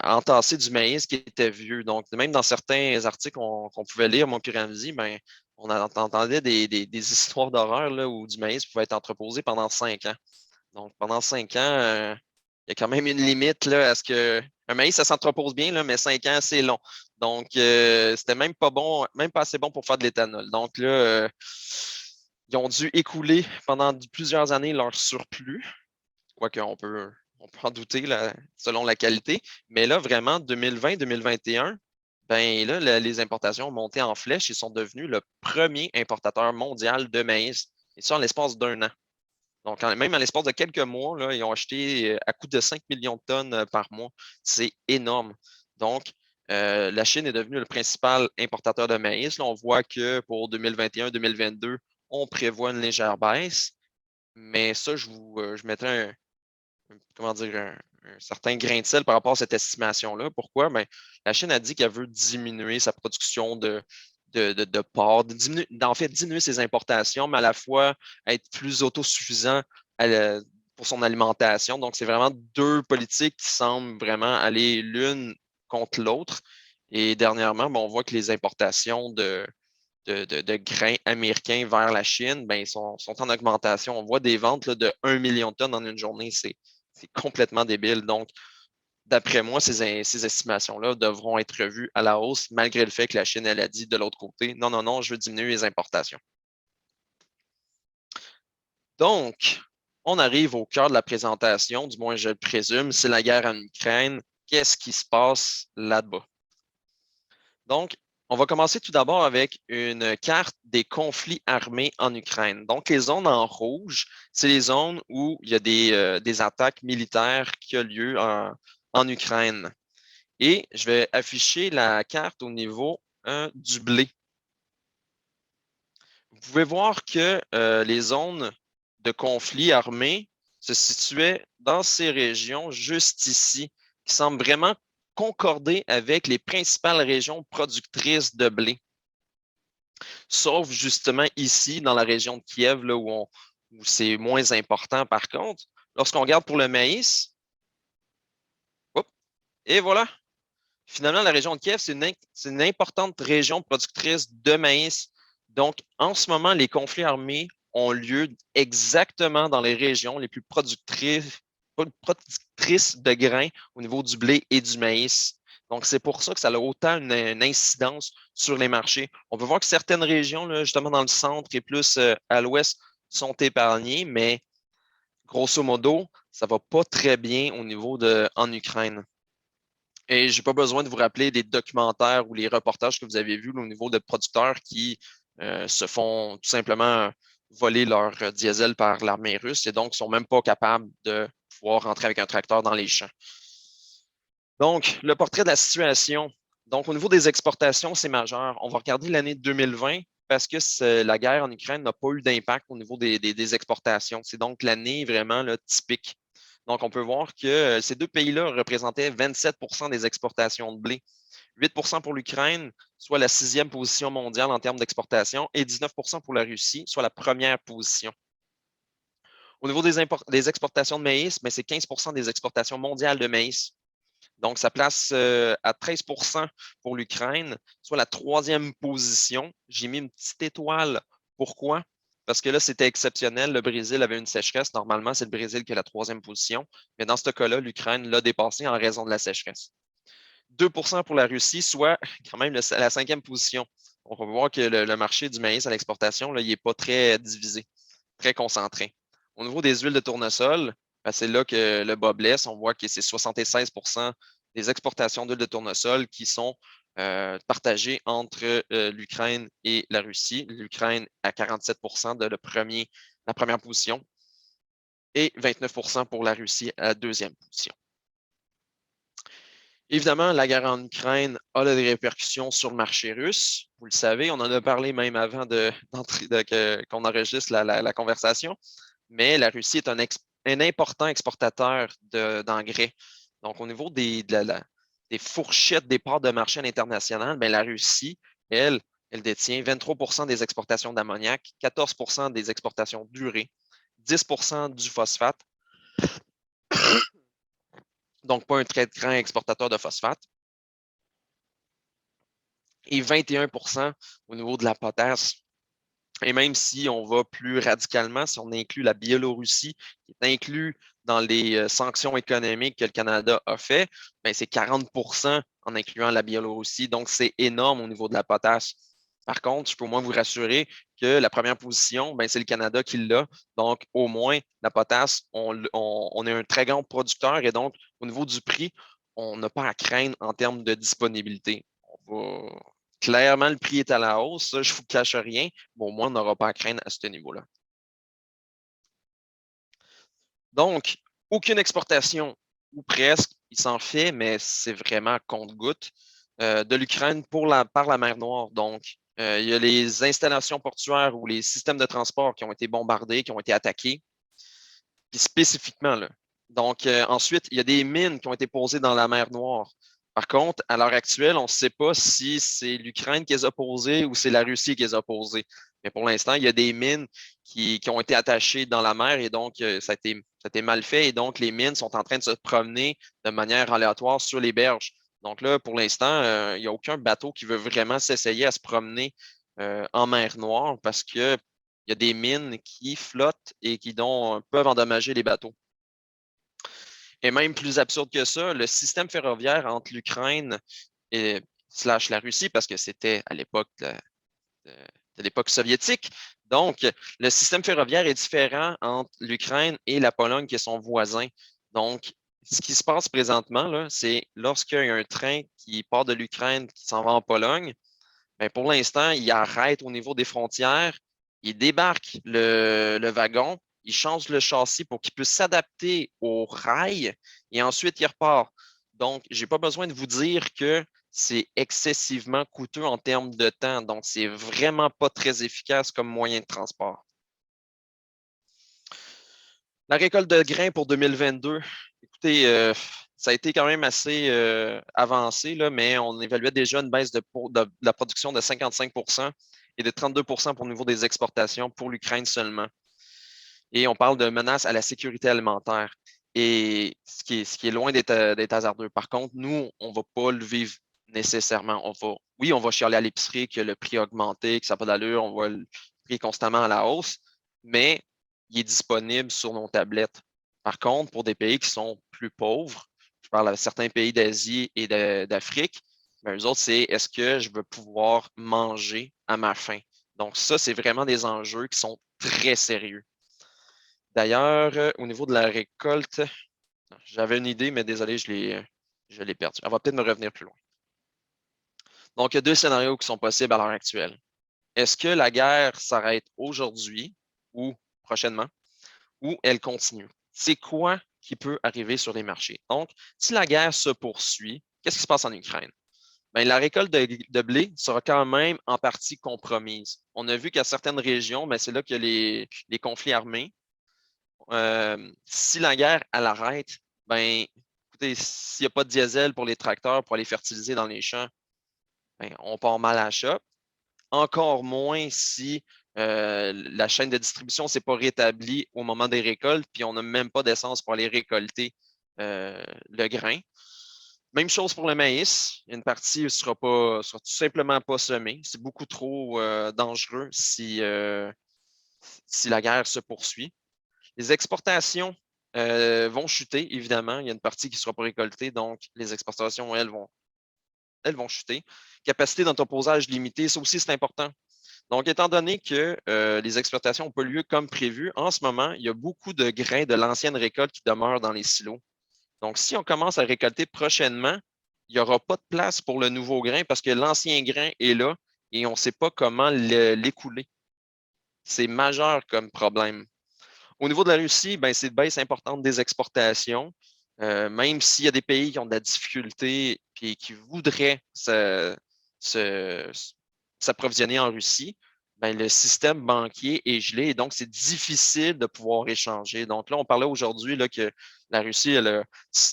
entasser du maïs qui était vieux. Donc, même dans certains articles qu'on pouvait lire, mon Ramsey, ben, on entendait des histoires d'horreur là, où du maïs pouvait être entreposé pendant 5 ans. Donc, pendant 5 ans, il y a quand même une limite là, à ce que. Un maïs, ça s'entrepose bien, là, mais 5 ans, c'est long. Donc, c'était même pas bon, même pas assez bon pour faire de l'éthanol. Donc là, ils ont dû écouler pendant plusieurs années leur surplus. Quoique on peut en douter là, selon la qualité. Mais là, vraiment, 2020-2021, ben là, les importations ont monté en flèche. Ils sont devenus le premier importateur mondial de maïs. Et ça, en l'espace d'un an. Donc, même en l'espace de quelques mois, là, ils ont acheté à coût de 5 millions de tonnes par mois. C'est énorme. Donc, la Chine est devenue le principal importateur de maïs. Là, on voit que pour 2021-2022, on prévoit une légère baisse. Mais ça, je mettrais comment dire, certain grain de sel par rapport à cette estimation-là. Pourquoi? Ben, la Chine a dit qu'elle veut diminuer sa production de porc, en fait, diminuer ses importations, mais à la fois être plus autosuffisant pour son alimentation. Donc, c'est vraiment deux politiques qui semblent vraiment aller l'une contre l'autre. Et dernièrement, on voit que les importations de grains américains vers la Chine sont en augmentation. On voit des ventes là, de 1 million de tonnes en une journée. C'est complètement débile. Donc, d'après moi, ces estimations-là devront être revues à la hausse, malgré le fait que la Chine, elle a dit de l'autre côté, non, non, non, je veux diminuer les importations. Donc, on arrive au cœur de la présentation, du moins je le présume, c'est la guerre en Ukraine. Qu'est-ce qui se passe là-bas? Donc, on va commencer tout d'abord avec une carte des conflits armés en Ukraine. Donc, les zones en rouge, c'est les zones où il y a des attaques militaires qui ont lieu en Ukraine. Et je vais afficher la carte au niveau du blé. Vous pouvez voir que les zones de conflit armé se situaient dans ces régions juste ici, qui semblent vraiment concorder avec les principales régions productrices de blé. Sauf justement ici, dans la région de Kiev, là, où c'est moins important par contre. Lorsqu'on regarde pour le maïs, et voilà, finalement, la région de Kiev, c'est une importante région productrice de maïs. Donc, en ce moment, les conflits armés ont lieu exactement dans les régions les plus productrices de grains au niveau du blé et du maïs. Donc, c'est pour ça que ça a autant une incidence sur les marchés. On peut voir que certaines régions, là, justement dans le centre et plus à l'ouest, sont épargnées, mais grosso modo, ça ne va pas très bien au niveau en Ukraine. Et je n'ai pas besoin de vous rappeler les documentaires ou les reportages que vous avez vus au niveau de producteurs qui se font tout simplement voler leur diesel par l'armée russe et donc ne sont même pas capables de pouvoir rentrer avec un tracteur dans les champs. Donc, le portrait de la situation. Donc, au niveau des exportations, c'est majeur. On va regarder l'année 2020 parce que la guerre en Ukraine n'a pas eu d'impact au niveau des exportations. C'est donc l'année vraiment là, typique. Donc, on peut voir que ces deux pays-là représentaient 27 des exportations de blé. 8 pour l'Ukraine, soit la 6e position mondiale en termes d'exportation, et 19 pour la Russie, soit la première position. Au niveau des exportations de maïs, c'est 15 des exportations mondiales de maïs. Donc, ça place à 13 pour l'Ukraine, soit la 3e position. J'ai mis une petite étoile. Pourquoi? Parce que là, c'était exceptionnel. Le Brésil avait une sécheresse. Normalement, c'est le Brésil qui a la 3e position. Mais dans ce cas-là, l'Ukraine l'a dépassé en raison de la sécheresse. 2 pour la Russie, soit quand même la 5e position. Donc, on peut voir que le marché du maïs à l'exportation, il n'est pas très divisé, très concentré. Au niveau des huiles de tournesol, c'est là que le bas blesse. On voit que c'est 76 des exportations d'huile de tournesol qui sont partagées entre l'Ukraine et la Russie. L'Ukraine à 47 de la première position et 29 pour la Russie à la 2e position. Évidemment, la guerre en Ukraine a des répercussions sur le marché russe. Vous le savez, on en a parlé même avant qu'on enregistre la conversation. Mais la Russie est un important exportateur d'engrais. Donc, au niveau des fourchettes des parts de marché à l'international, la Russie, elle détient 23 des exportations d'ammoniac, 14 des exportations d'urée, 10 du phosphate. Donc, pas un très grand exportateur de phosphate. Et 21 au niveau de la potasse. Et même si on va plus radicalement, si on inclut la Biélorussie, qui est inclus dans les sanctions économiques que le Canada a fait, c'est 40 en incluant la Biélorussie. Donc, c'est énorme au niveau de la potasse. Par contre, je peux au moins vous rassurer que la première position, c'est le Canada qui l'a. Donc, au moins, la potasse, on est un très grand producteur et donc, au niveau du prix, on n'a pas à craindre en termes de disponibilité. Clairement, le prix est à la hausse, ça, je ne vous cache rien, mais au moins, on n'aura pas à craindre à ce niveau-là. Donc, aucune exportation, ou presque, il s'en fait, mais c'est vraiment compte-goutte, de l'Ukraine par la mer Noire. Donc, il y a les installations portuaires ou les systèmes de transport qui ont été bombardés, qui ont été attaqués. Puis spécifiquement, là, Donc, ensuite, il y a des mines qui ont été posées dans la mer Noire. Par contre, à l'heure actuelle, on ne sait pas si c'est l'Ukraine qui les a posées ou c'est la Russie qui les a posées. Mais pour l'instant, il y a des mines qui ont été attachées dans la mer et donc ça a été mal fait. Et donc, les mines sont en train de se promener de manière aléatoire sur les berges. Donc là, pour l'instant, il n'y a aucun bateau qui veut vraiment s'essayer à se promener en mer Noire parce qu'il y a des mines qui flottent et qui peuvent endommager les bateaux. Et même plus absurde que ça, le système ferroviaire entre l'Ukraine et slash la Russie, parce que c'était à l'époque de l'époque soviétique. Donc, le système ferroviaire est différent entre l'Ukraine et la Pologne, qui est son voisin. Donc, ce qui se passe présentement, là, c'est lorsqu'il y a un train qui part de l'Ukraine qui s'en va en Pologne, bien, pour l'instant, il arrête au niveau des frontières, il débarque le wagon, il change le châssis pour qu'il puisse s'adapter au rail et ensuite il repart. Donc, je n'ai pas besoin de vous dire que c'est excessivement coûteux en termes de temps. Donc, c'est vraiment pas très efficace comme moyen de transport. La récolte de grains pour 2022, écoutez, ça a été quand même assez avancé, là, mais on évaluait déjà une baisse de la production de 55 et de 32 pour le niveau des exportations pour l'Ukraine seulement. Et on parle de menaces à la sécurité alimentaire. Et ce qui est loin d'être hasardeux. Par contre, nous, on ne va pas le vivre nécessairement. Oui, on va chialer à l'épicerie que le prix a augmenté, que ça n'a pas d'allure, on voit le prix constamment à la hausse, mais il est disponible sur nos tablettes. Par contre, pour des pays qui sont plus pauvres, je parle à certains pays d'Asie et d'Afrique, ben, eux autres, c'est est-ce que je veux pouvoir manger à ma faim? Donc, ça, c'est vraiment des enjeux qui sont très sérieux. D'ailleurs, au niveau de la récolte, j'avais une idée, mais désolé, je l'ai perdue. Elle va peut-être me revenir plus loin. Donc, il y a deux scénarios qui sont possibles à l'heure actuelle. Est-ce que la guerre s'arrête aujourd'hui ou prochainement, ou elle continue? C'est quoi qui peut arriver sur les marchés? Donc, si la guerre se poursuit, qu'est-ce qui se passe en Ukraine? Bien, la récolte de blé sera quand même en partie compromise. On a vu qu'à certaines régions, bien, c'est là qu'il y a les conflits armés. Si la guerre, elle arrête, ben, écoutez, s'il n'y a pas de diesel pour les tracteurs pour aller fertiliser dans les champs, ben, on part mal à la shop. Encore moins si la chaîne de distribution ne s'est pas rétablie au moment des récoltes, puis on n'a même pas d'essence pour aller récolter le grain. Même chose pour le maïs. Une partie ne sera tout simplement pas semée. C'est beaucoup trop dangereux si la guerre se poursuit. Les exportations vont chuter, évidemment. Il y a une partie qui ne sera pas récoltée, donc les exportations, elles vont chuter. Capacité d'entreposage limitée, ça aussi, c'est important. Donc, étant donné que les exploitations n'ont pas lieu comme prévu, en ce moment, il y a beaucoup de grains de l'ancienne récolte qui demeurent dans les silos. Donc, si on commence à récolter prochainement, il n'y aura pas de place pour le nouveau grain parce que l'ancien grain est là et on ne sait pas comment l'écouler. C'est majeur comme problème. Au niveau de la Russie, ben, c'est une baisse importante des exportations. Même s'il y a des pays qui ont de la difficulté et qui voudraient s'approvisionner en Russie, ben, le système banquier est gelé et donc c'est difficile de pouvoir échanger. Donc là, on parlait aujourd'hui que la Russie elle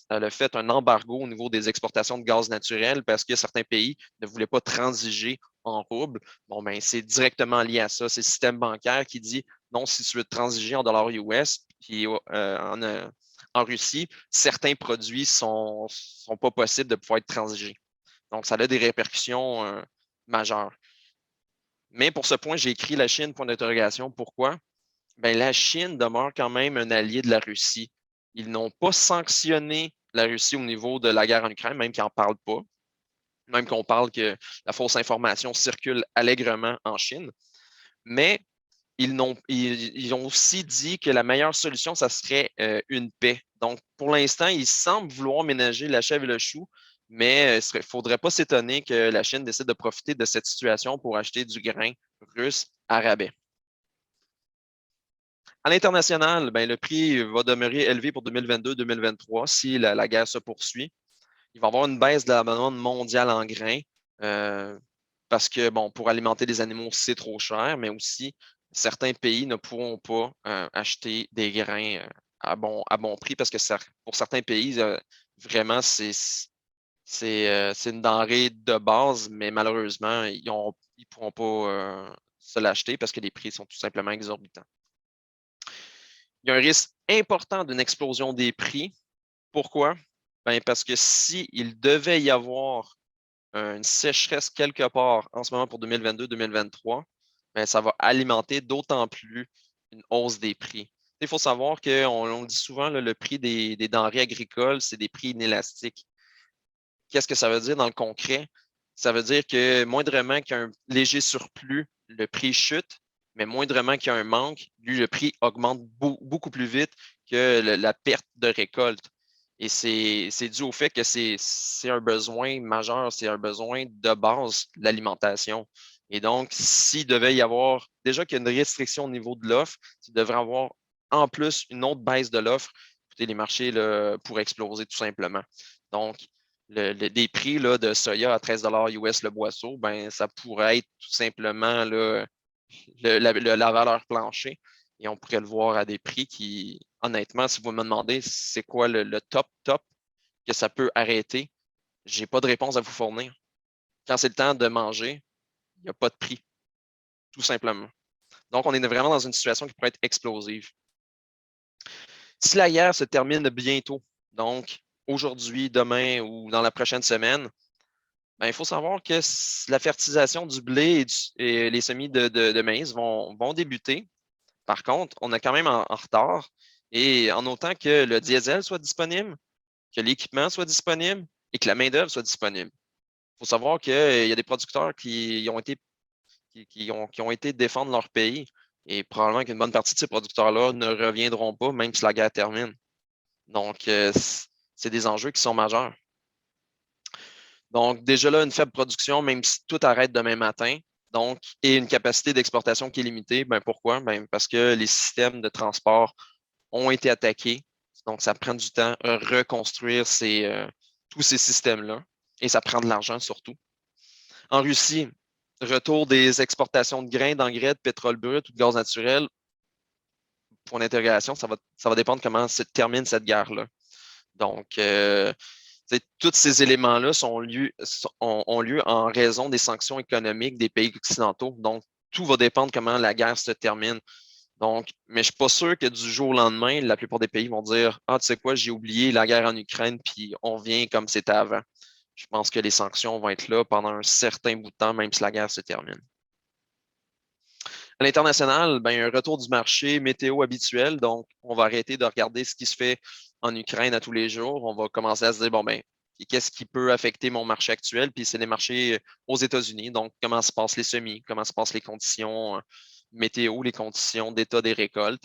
a fait un embargo au niveau des exportations de gaz naturel parce que certains pays ne voulaient pas transiger en rouble. Bon, ben, c'est directement lié à ça. C'est le système bancaire qui dit non, si tu veux transiger en dollars US, puis en Russie, certains produits ne sont pas possibles de pouvoir être transigés. Donc, ça a des répercussions majeures. Mais pour ce point, j'ai écrit la Chine, point d'interrogation. Pourquoi? Bien, la Chine demeure quand même un allié de la Russie. Ils n'ont pas sanctionné la Russie au niveau de la guerre en Ukraine, même qu'ils n'en parlent pas, même qu'on parle que la fausse information circule allègrement en Chine. Mais ils ont aussi dit que la meilleure solution, ça serait une paix. Donc, pour l'instant, ils semblent vouloir ménager la chèvre et le chou, mais il ne faudrait pas s'étonner que la Chine décide de profiter de cette situation pour acheter du grain russe à rabais. À l'international, ben, le prix va demeurer élevé pour 2022-2023 si la guerre se poursuit. Il va y avoir une baisse de la demande mondiale en grains parce que, bon, pour alimenter les animaux, c'est trop cher, mais aussi certains pays ne pourront pas acheter des grains à bon prix parce que pour certains pays, vraiment, c'est une denrée de base, mais malheureusement, ils ne pourront pas se l'acheter parce que les prix sont tout simplement exorbitants. Il y a un risque important d'une explosion des prix. Pourquoi? Ben, parce que s'il devait y avoir une sécheresse quelque part en ce moment pour 2022-2023, ben, ça va alimenter d'autant plus une hausse des prix. Il faut savoir on le dit souvent, là, le prix des denrées agricoles, c'est des prix inélastiques. Qu'est-ce que ça veut dire dans le concret? Ça veut dire que moindrement qu'il y a un léger surplus, le prix chute, mais moindrement qu'il y a un manque, lui, le prix augmente beaucoup plus vite que la perte de récolte. Et c'est dû au fait que c'est un besoin majeur, c'est un besoin de base de l'alimentation. Et donc, s'il devait y avoir, déjà qu'il y a une restriction au niveau de l'offre, il devrait y avoir en plus une autre baisse de l'offre, écoutez, les marchés là, pourraient exploser tout simplement. Donc, des prix là, de soya à 13 US le boisseau, ben, ça pourrait être tout simplement là, la valeur plancher. Et on pourrait le voir à des prix qui, honnêtement, si vous me demandez c'est quoi le top que ça peut arrêter, je n'ai pas de réponse à vous fournir. Quand c'est le temps de manger, il n'y a pas de prix, tout simplement. Donc, on est vraiment dans une situation qui pourrait être explosive. Si la guerre se termine bientôt, donc aujourd'hui, demain ou dans la prochaine semaine, ben, il faut savoir que la fertilisation du blé et les semis de maïs vont débuter. Par contre, on est quand même en retard. Et en autant que le diesel soit disponible, que l'équipement soit disponible et que la main-d'œuvre soit disponible. Il faut savoir qu'il y a des producteurs qui ont été défendre leur pays et probablement qu'une bonne partie de ces producteurs-là ne reviendront pas, même si la guerre termine. Donc, c'est des enjeux qui sont majeurs. Donc, déjà là, une faible production, même si tout arrête demain matin, donc, et une capacité d'exportation qui est limitée. Ben, pourquoi? Ben, parce que les systèmes de transport ont été attaqués. Donc, ça prend du temps à reconstruire tous ces systèmes-là. Et ça prend de l'argent surtout. En Russie, retour des exportations de grains, d'engrais, de pétrole brut ou de gaz naturel. Pour l'interrogation, ça va dépendre comment se termine cette guerre-là. Donc, tous ces éléments-là ont lieu en raison des sanctions économiques des pays occidentaux. Donc, tout va dépendre comment la guerre se termine. Donc, mais je ne suis pas sûr que du jour au lendemain, la plupart des pays vont dire ah, tu sais quoi, j'ai oublié la guerre en Ukraine, puis on vient comme c'était avant. Je pense que les sanctions vont être là pendant un certain bout de temps, même si la guerre se termine. À l'international, ben, un retour du marché météo habituel. Donc, on va arrêter de regarder ce qui se fait en Ukraine à tous les jours. On va commencer à se dire, bon, ben, qu'est-ce qui peut affecter mon marché actuel? Puis, c'est les marchés aux États-Unis. Donc, comment se passent les semis? Comment se passent les conditions météo, les conditions d'état des récoltes?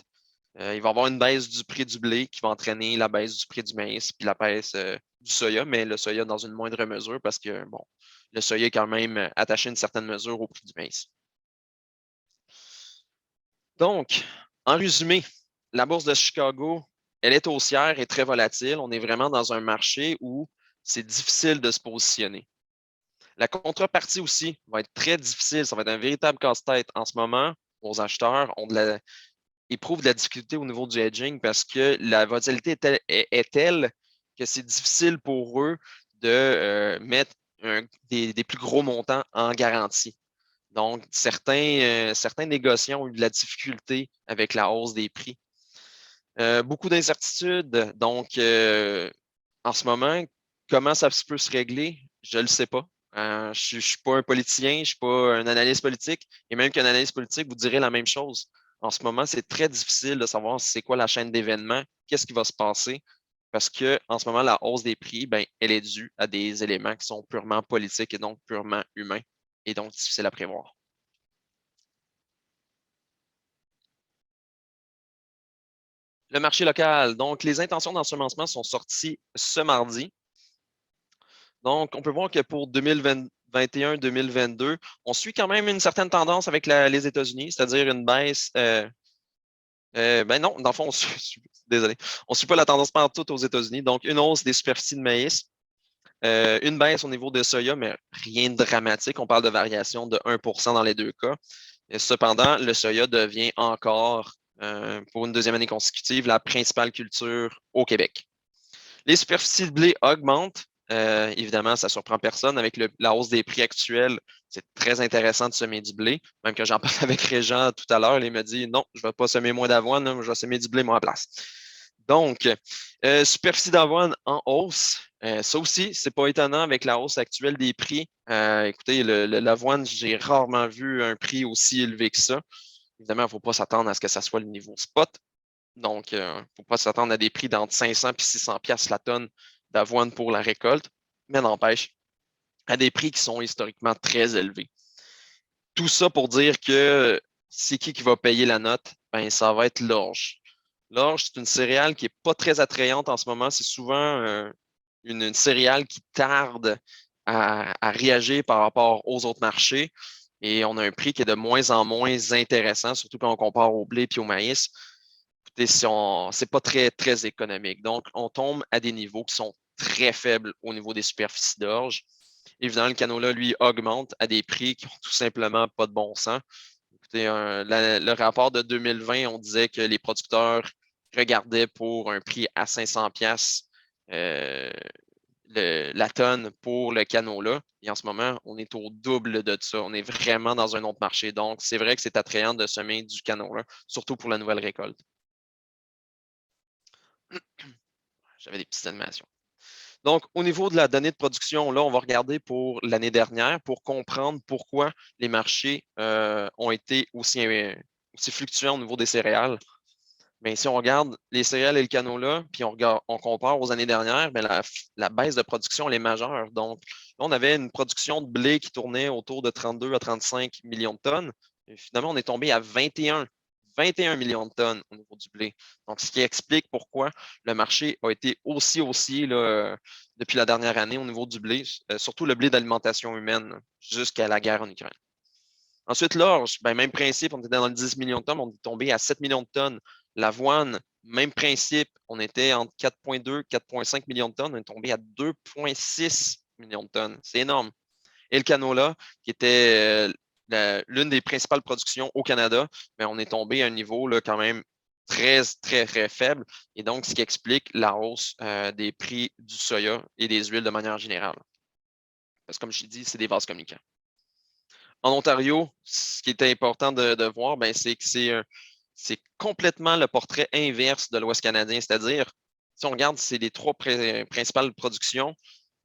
Il va y avoir une baisse du prix du blé qui va entraîner la baisse du prix du maïs puis la baisse du soya, mais le soya dans une moindre mesure parce que, bon, le soya est quand même attaché à une certaine mesure au prix du maïs. Donc, en résumé, la bourse de Chicago, elle est haussière et très volatile. On est vraiment dans un marché où c'est difficile de se positionner. La contrepartie aussi va être très difficile. Ça va être un véritable casse-tête en ce moment. Aux acheteurs éprouvent de la difficulté au niveau du hedging parce que la volatilité est telle que c'est difficile pour eux de mettre des plus gros montants en garantie. Donc, certains négociants ont eu de la difficulté avec la hausse des prix. Beaucoup d'incertitudes. Donc, en ce moment, comment ça peut se régler? Je ne le sais pas. Je ne suis pas un politicien, je ne suis pas un analyste politique. Et même qu'un analyste politique vous dirait la même chose. En ce moment, c'est très difficile de savoir c'est quoi la chaîne d'événements, qu'est-ce qui va se passer. Parce qu'en ce moment, la hausse des prix, ben, elle est due à des éléments qui sont purement politiques et donc purement humains et donc difficiles à prévoir. Le marché local. Donc, les intentions d'ensemencement sont sorties ce mardi. Donc, on peut voir que pour 2021-2022, on suit quand même une certaine tendance avec les États-Unis, c'est-à-dire une baisse. Ben non, dans le fond, désolé, on ne suit pas la tendance partout aux États-Unis. Donc, une hausse des superficies de maïs, une baisse au niveau de soya, mais rien de dramatique. On parle de variation de 1 dans les deux cas. Et cependant, le soya devient encore pour une deuxième année consécutive, la principale culture au Québec. Les superficies de blé augmentent. Évidemment, ça ne surprend personne. Avec la hausse des prix actuels, c'est très intéressant de semer du blé. Même que j'en parle avec Régent tout à l'heure, il m'a dit non, je ne vais pas semer moins d'avoine, je vais semer du blé moi à place. Donc, superficie d'avoine en hausse. Ça aussi, ce n'est pas étonnant avec la hausse actuelle des prix. Écoutez, l'avoine, j'ai rarement vu un prix aussi élevé que ça. Évidemment, il ne faut pas s'attendre à ce que ça soit le niveau spot. Donc, il ne faut pas s'attendre à des prix d'entre 500 et 600 pièces la tonne d'avoine pour la récolte, mais n'empêche, à des prix qui sont historiquement très élevés. Tout ça pour dire que c'est qui va payer la note? Ben, ça va être l'orge. L'orge, c'est une céréale qui n'est pas très attrayante en ce moment. C'est souvent une céréale qui tarde à réagir par rapport aux autres marchés. Et on a un prix qui est de moins en moins intéressant, surtout quand on compare au blé et au maïs. Écoutez, c'est pas très, très économique. Donc, on tombe à des niveaux qui sont très faibles au niveau des superficies d'orge. Évidemment, le canola, lui, augmente à des prix qui n'ont tout simplement pas de bon sens. Écoutez, le rapport de 2020, on disait que les producteurs regardaient pour un prix à 500 pièces la tonne pour le canola. Et en ce moment, on est au double de ça. On est vraiment dans un autre marché. Donc, c'est vrai que c'est attrayant de semer du canola, surtout pour la nouvelle récolte. J'avais des petites animations. Donc, au niveau de la donnée de production, là, on va regarder pour l'année dernière pour comprendre pourquoi les marchés ont été aussi fluctuants au niveau des céréales. Mais si on regarde les céréales et le canola, puis on compare aux années dernières, bien, la baisse de production elle est majeure. Donc, là, on avait une production de blé qui tournait autour de 32 à 35 millions de tonnes. Et finalement, on est tombé à 21 millions de tonnes au niveau du blé. Donc, ce qui explique pourquoi le marché a été aussi haussier là, depuis la dernière année au niveau du blé, surtout le blé d'alimentation humaine, jusqu'à la guerre en Ukraine. Ensuite, l'orge, ben, même principe, on était dans les 10 millions de tonnes, on est tombé à 7 millions de tonnes. L'avoine, même principe, on était entre 4,2 et 4,5 millions de tonnes, on est tombé à 2,6 millions de tonnes. C'est énorme. Et le canola, qui était l'une des principales productions au Canada, ben, on est tombé à un niveau là, quand même très, très, très faible. Et donc, ce qui explique la hausse des prix du soya et des huiles de manière générale. Parce que comme je l'ai dit, c'est des vases communicants. En Ontario, ce qui est important de voir, ben, c'est que c'est complètement le portrait inverse de l'Ouest canadien. C'est-à-dire, si on regarde, c'est les trois principales productions,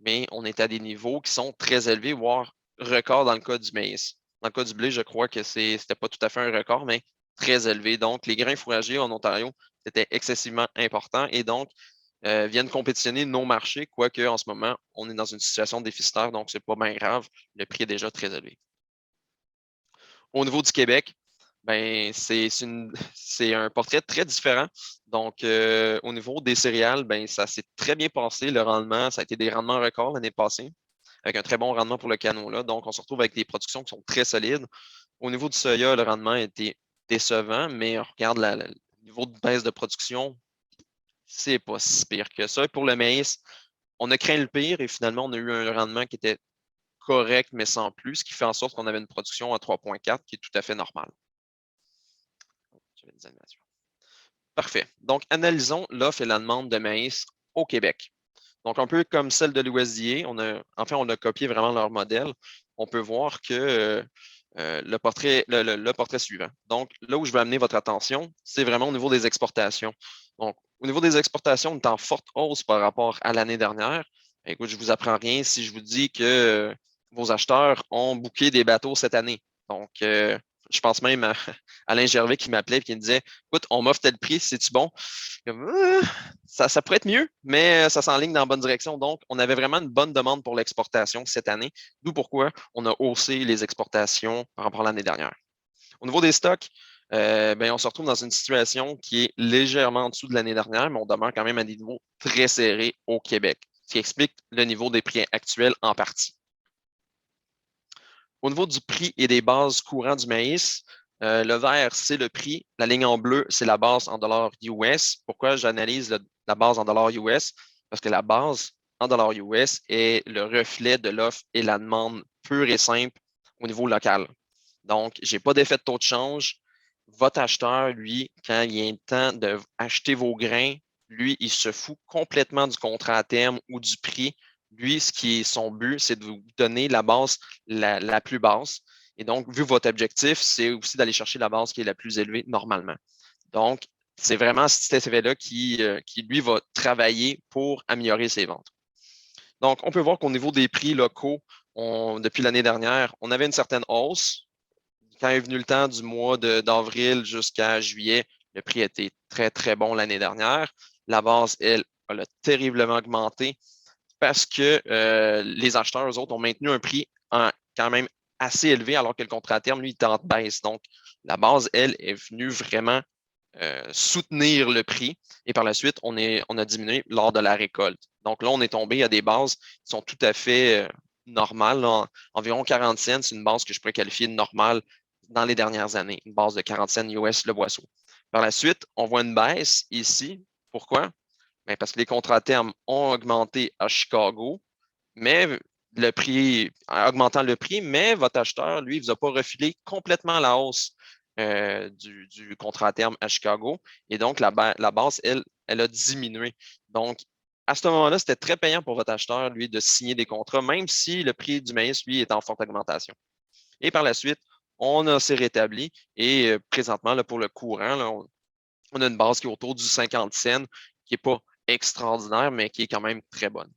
mais on est à des niveaux qui sont très élevés, voire records dans le cas du maïs. Dans le cas du blé, je crois que c'était pas tout à fait un record, mais très élevé. Donc, les grains fourragers en Ontario, c'était excessivement important et donc viennent compétitionner nos marchés, quoique en ce moment, on est dans une situation déficitaire, donc c'est pas bien grave. Le prix est déjà très élevé. Au niveau du Québec, ben, c'est un portrait très différent. Donc, au niveau des céréales, ben, ça s'est très bien passé, le rendement. Ça a été des rendements records l'année passée, avec un très bon rendement pour le canola. Donc, on se retrouve avec des productions qui sont très solides. Au niveau du soya, le rendement a été décevant, mais on regarde le niveau de baisse de production, c'est pas si pire que ça. Et pour le maïs, on a craint le pire et finalement, on a eu un rendement qui était correct, mais sans plus, ce qui fait en sorte qu'on avait une production à 3,4 qui est tout à fait normale. Des animations. Parfait. Donc, analysons l'offre et la demande de maïs au Québec. Donc, un peu comme celle de l'USDA, on a copié vraiment leur modèle. On peut voir que le portrait suivant. Donc, là où je veux amener votre attention, c'est vraiment au niveau des exportations. Donc, au niveau des exportations, on est en forte hausse par rapport à l'année dernière. Écoute, je ne vous apprends rien si je vous dis que vos acheteurs ont booké des bateaux cette année. Donc, je pense même à Alain Gervais qui m'appelait et qui me disait écoute, on m'offre tel prix, c'est-tu bon? Comme, ça pourrait être mieux, mais ça s'enligne dans la bonne direction. Donc, on avait vraiment une bonne demande pour l'exportation cette année, d'où pourquoi on a haussé les exportations par rapport à l'année dernière. Au niveau des stocks, ben, on se retrouve dans une situation qui est légèrement en dessous de l'année dernière, mais on demeure quand même à des niveaux très serrés au Québec, ce qui explique le niveau des prix actuels en partie. Au niveau du prix et des bases courants du maïs, le vert, c'est le prix. La ligne en bleu, c'est la base en dollars US. Pourquoi j'analyse la base en dollars US? Parce que la base en dollars US est le reflet de l'offre et la demande pure et simple au niveau local. Donc, je n'ai pas d'effet de taux de change Votre acheteur, lui, quand il est temps d'acheter vos grains, lui, il se fout complètement du contrat à terme ou du prix. Lui, ce qui est son but, c'est de vous donner la base la plus basse. Et donc, vu votre objectif, c'est aussi d'aller chercher la base qui est la plus élevée normalement. Donc, c'est vraiment cet effet-là qui, lui, va travailler pour améliorer ses ventes. Donc, on peut voir qu'au niveau des prix locaux, depuis l'année dernière, on avait une certaine hausse. Quand est venu le temps du mois d'avril jusqu'à juillet, le prix était très, très bon l'année dernière. La base, elle, elle a terriblement augmenté parce que les acheteurs, eux autres, ont maintenu un prix quand même assez élevé alors que le contrat à terme, lui, était en baisse. Donc, la base, elle, est venue vraiment soutenir le prix et par la suite, on a diminué lors de la récolte. Donc là, on est tombé à des bases qui sont tout à fait normales. Là, environ 40 cents, c'est une base que je pourrais qualifier de normale dans les dernières années, une base de 40 cents US le boisseau. Par la suite, on voit une baisse ici. Pourquoi? Bien, parce que les contrats à terme ont augmenté à Chicago, mais le prix, en augmentant le prix, mais votre acheteur, lui, il ne vous a pas refilé complètement la hausse du contrat à terme à Chicago. Et donc, la base, elle a diminué. Donc, à ce moment-là, c'était très payant pour votre acheteur, lui, de signer des contrats, même si le prix du maïs, lui, est en forte augmentation. Et par la suite, s'est rétabli et présentement, là, pour le courant, là, on a une base qui est autour du 50 cents, qui n'est pas extraordinaire, mais qui est quand même très bonne.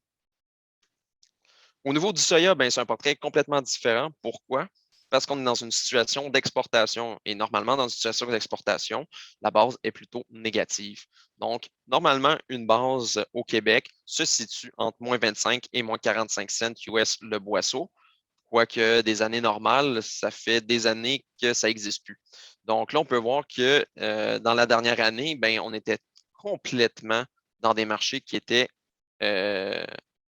Au niveau du soya, ben, c'est un portrait complètement différent. Pourquoi? Parce qu'on est dans une situation d'exportation. Et normalement, dans une situation d'exportation, la base est plutôt négative. Donc, normalement, une base au Québec se situe entre moins 25 et moins 45 cents US le boisseau. Quoique des années normales, ça fait des années que ça n'existe plus. Donc là, on peut voir que dans la dernière année, ben, on était complètement dans des marchés qui étaient euh,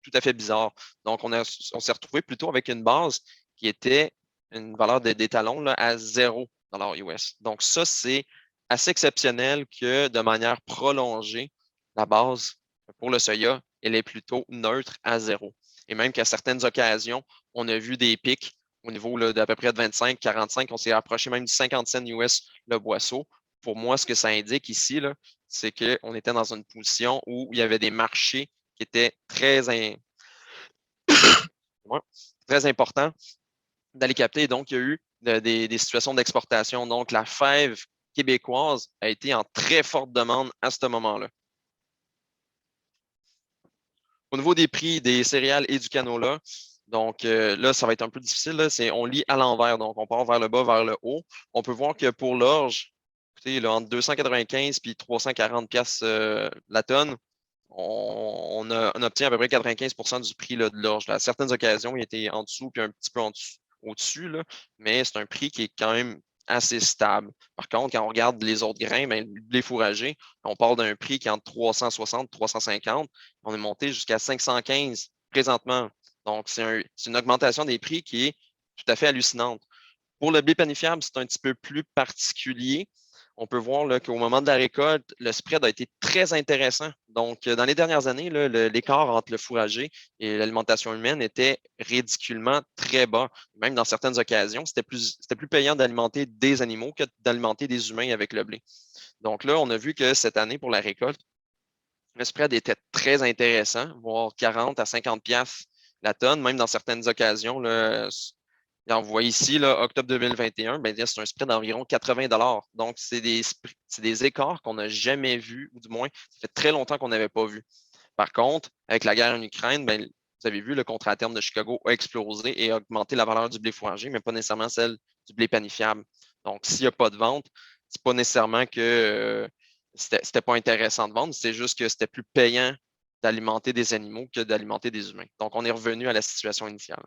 tout à fait bizarres. Donc, on s'est retrouvé plutôt avec une base qui était une valeur d'étalon à 0 US. Donc, ça, c'est assez exceptionnel que de manière prolongée, la base pour le soya, elle est plutôt neutre à 0. Et même qu'à certaines occasions, on a vu des pics au niveau d'à peu près de 25, 45, on s'est approché même du 50 cents US le boisseau. Pour moi, ce que ça indique ici, c'est qu'on était dans une position où il y avait des marchés qui étaient très importants d'aller capter. Donc, il y a eu des situations d'exportation. Donc, la fève québécoise a été en très forte demande à ce moment-là. Au niveau des prix des céréales et du canola, donc là, ça va être un peu difficile. Là, on lit à l'envers, donc on part vers le bas, vers le haut. On peut voir que pour l'orge, écoutez, là, entre 295 et 340 pièces la tonne, on obtient à peu près 95 du prix là, de l'orge. À certaines occasions, il était en dessous puis un petit peu au-dessus, mais c'est un prix qui est quand même assez stable. Par contre, quand on regarde les autres grains, ben, le blé fourragé, on parle d'un prix qui est entre 360 et 350. On est monté jusqu'à 515 présentement. Donc, c'est une augmentation des prix qui est tout à fait hallucinante. Pour le blé panifiable, c'est un petit peu plus particulier. On peut voir qu'au moment de la récolte, le spread a été très intéressant. Donc, dans les dernières années, l'écart entre le fourragé et l'alimentation humaine était ridiculement très bas. Même dans certaines occasions, c'était plus payant d'alimenter des animaux que d'alimenter des humains avec le blé. Donc là, on a vu que cette année, pour la récolte, le spread était très intéressant, voire 40 à 50 pièces la tonne, même dans certaines occasions. Là, on voit ici, là, octobre 2021, ben, c'est un spread d'environ 80 $. Donc, c'est des écarts qu'on n'a jamais vus, ou du moins, ça fait très longtemps qu'on n'avait pas vu. Par contre, avec la guerre en Ukraine, ben, vous avez vu, le contrat à terme de Chicago a explosé et a augmenté la valeur du blé fourragé, mais pas nécessairement celle du blé panifiable. Donc, s'il n'y a pas de vente, c'est pas nécessairement que c'était pas intéressant de vendre, c'est juste que c'était plus payant d'alimenter des animaux que d'alimenter des humains. Donc, on est revenu à la situation initiale.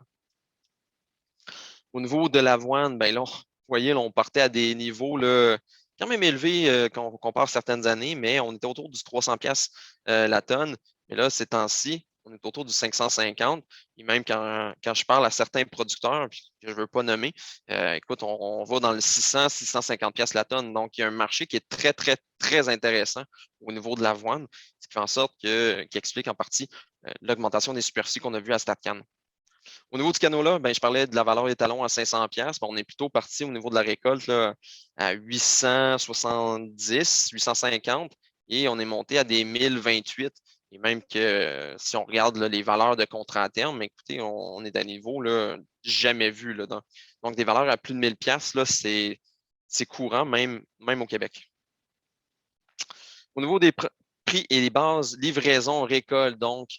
Au niveau de l'avoine, ben là, vous voyez, là, on partait à des niveaux là, quand même élevés quand on compare certaines années, mais on était autour du 300 pièces la tonne. Mais là, ces temps-ci, on est autour du 550. Et même quand je parle à certains producteurs, que je ne veux pas nommer, écoute, on va dans le 600, 650 pièces la tonne. Donc, il y a un marché qui est très, très, très intéressant au niveau de l'avoine, ce qui fait en sorte qui explique en partie l'augmentation des superficies qu'on a vues à StatCan. Au niveau du canola, ben, je parlais de la valeur étalon à 500 pièces. On est plutôt parti au niveau de la récolte là, à 870, 850 et on est monté à des 1028. Et même que si on regarde là, les valeurs de contrat à terme, écoutez, on est à niveau là, jamais vu. Là, donc, des valeurs à plus de 1000 pièces, c'est courant, même au Québec. Au niveau des prix et des bases, livraison, récolte, donc,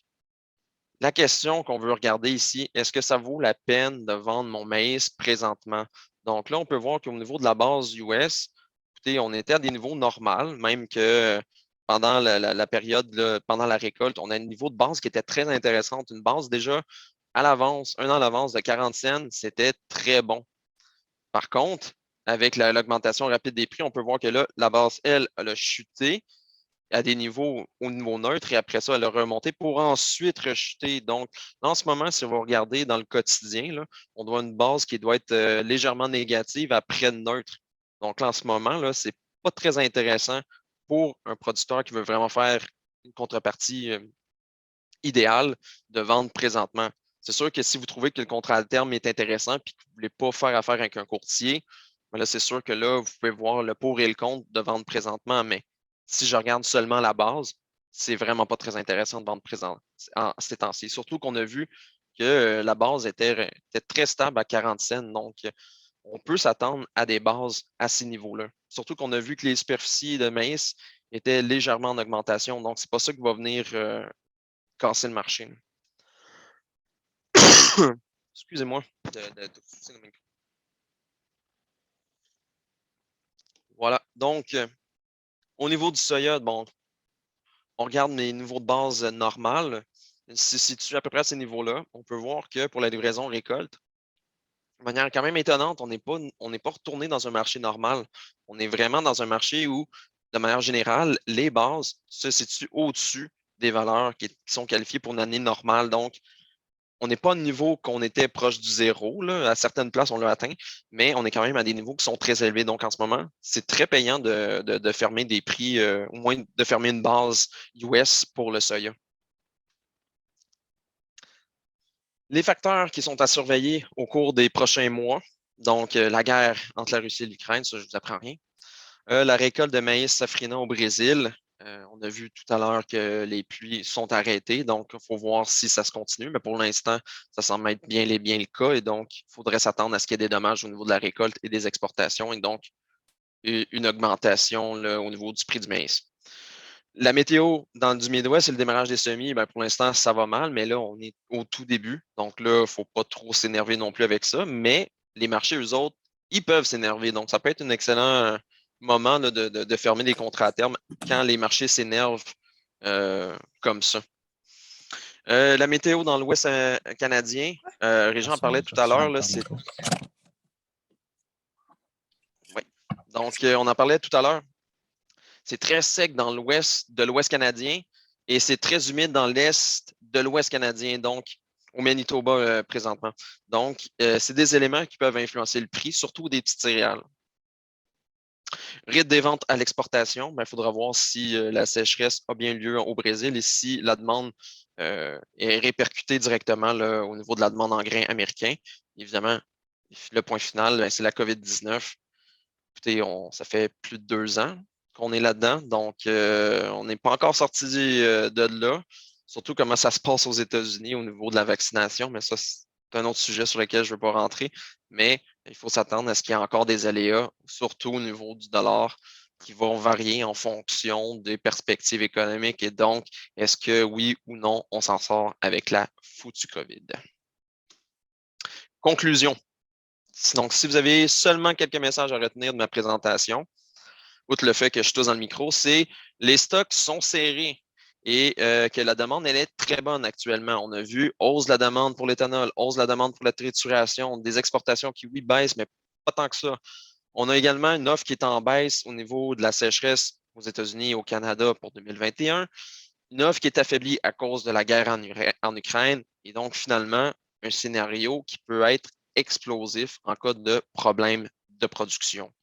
la question qu'on veut regarder ici, est-ce que ça vaut la peine de vendre mon maïs présentement? Donc là, on peut voir qu'au niveau de la base US, écoutez, on était à des niveaux normaux, même que pendant la période, là, pendant la récolte, on a un niveau de base qui était très intéressant. Une base déjà à l'avance, un an à l'avance de 40 cents, c'était très bon. Par contre, avec l'augmentation rapide des prix, on peut voir que là, la base, elle a chuté à des niveaux au niveau neutre et après ça, elle a remonté pour ensuite rechuter. Donc, en ce moment, si vous regardez dans le quotidien, là, on doit une base qui doit être légèrement négative après neutre. Donc, là, en ce moment, là, c'est pas très intéressant pour un producteur qui veut vraiment faire une contrepartie idéale de vendre présentement. C'est sûr que si vous trouvez que le contrat à terme est intéressant et que vous ne voulez pas faire affaire avec un courtier, ben là, c'est sûr que là, vous pouvez voir le pour et le contre de vendre présentement, mais si je regarde seulement la base, c'est vraiment pas très intéressant de vendre présent en ces temps-ci. Surtout qu'on a vu que la base était très stable à 40 cents. Donc, on peut s'attendre à des bases à ces niveaux-là. Surtout qu'on a vu que les superficies de maïs étaient légèrement en augmentation. Donc, c'est pas ça qui va venir casser le marché. Excusez-moi de tousser dans le micro. Voilà. Donc, au niveau du soya, bon, on regarde les niveaux de base normales. Se situe à peu près à ces niveaux-là. On peut voir que pour la livraison récolte, de manière quand même étonnante, on n'est pas retourné dans un marché normal. On est vraiment dans un marché où, de manière générale, les bases se situent au-dessus des valeurs qui sont qualifiées pour une année normale. Donc, on n'est pas au niveau qu'on était proche du zéro. Là. À certaines places, on l'a atteint, mais on est quand même à des niveaux qui sont très élevés. Donc, en ce moment, c'est très payant de fermer des prix, au moins de fermer une base US pour le soya. Les facteurs qui sont à surveiller au cours des prochains mois, donc la guerre entre la Russie et l'Ukraine, ça, je ne vous apprends rien. La récolte de maïs safrinat au Brésil. On a vu tout à l'heure que les pluies sont arrêtées, donc il faut voir si ça se continue. Mais pour l'instant, ça semble être bien le cas et donc il faudrait s'attendre à ce qu'il y ait des dommages au niveau de la récolte et des exportations et donc une augmentation là, au niveau du prix du maïs. La météo dans du Midwest et le démarrage des semis, ben, pour l'instant, ça va mal, mais là, on est au tout début. Donc là, il ne faut pas trop s'énerver non plus avec ça. Mais les marchés, eux autres, ils peuvent s'énerver. Donc, ça peut être un excellent moment là, de fermer des contrats à terme quand les marchés s'énervent comme ça. La météo dans l'Ouest canadien, Régent en parlait tout à l'heure, c'est. Oui. Donc, on en parlait tout à l'heure. C'est très sec dans l'ouest de l'Ouest canadien et c'est très humide dans l'Est de l'Ouest canadien, donc au Manitoba présentement. Donc, c'est des éléments qui peuvent influencer le prix, surtout des petites céréales. Rythme des ventes à l'exportation, il faudra voir si la sécheresse a bien lieu au Brésil et si la demande est répercutée directement là, au niveau de la demande en grains américains. Évidemment, le point final, c'est la COVID-19. Écoutez, ça fait plus de 2 ans qu'on est là-dedans, donc on n'est pas encore sorti de là. Surtout comment ça se passe aux États-Unis au niveau de la vaccination, mais ça, c'est un autre sujet sur lequel je ne veux pas rentrer. Mais il faut s'attendre à ce qu'il y ait encore des aléas, surtout au niveau du dollar, qui vont varier en fonction des perspectives économiques. Et donc, est-ce que oui ou non, on s'en sort avec la foutue COVID? Conclusion. Donc, si vous avez seulement quelques messages à retenir de ma présentation, outre le fait que je tousse dans le micro, c'est les stocks sont serrés et que la demande, elle est très bonne actuellement. On a vu hausse de la demande pour l'éthanol, hausse de la demande pour la trituration, des exportations qui, oui, baissent, mais pas tant que ça. On a également une offre qui est en baisse au niveau de la sécheresse aux États-Unis et au Canada pour 2021. Une offre qui est affaiblie à cause de la guerre en Ukraine et donc finalement un scénario qui peut être explosif en cas de problème de production.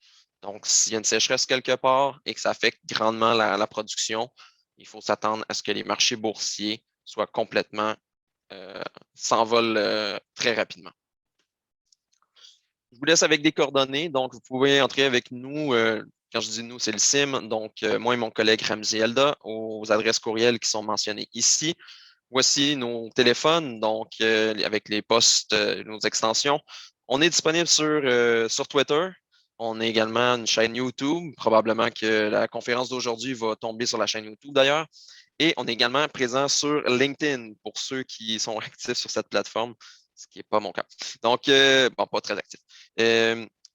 Donc, s'il y a une sécheresse quelque part et que ça affecte grandement la production, il faut s'attendre à ce que les marchés boursiers soient complètement s'envole très rapidement. Je vous laisse avec des coordonnées. Donc, vous pouvez entrer avec nous. Quand je dis nous, c'est le SIM. Donc, moi et mon collègue Ramzi Elda aux adresses courriels qui sont mentionnées ici. Voici nos téléphones, donc avec les postes, nos extensions. On est disponible sur Twitter. On a également une chaîne YouTube. Probablement que la conférence d'aujourd'hui va tomber sur la chaîne YouTube d'ailleurs. Et on est également présent sur LinkedIn pour ceux qui sont actifs sur cette plateforme, ce qui n'est pas mon cas. Donc, bon, pas très actif.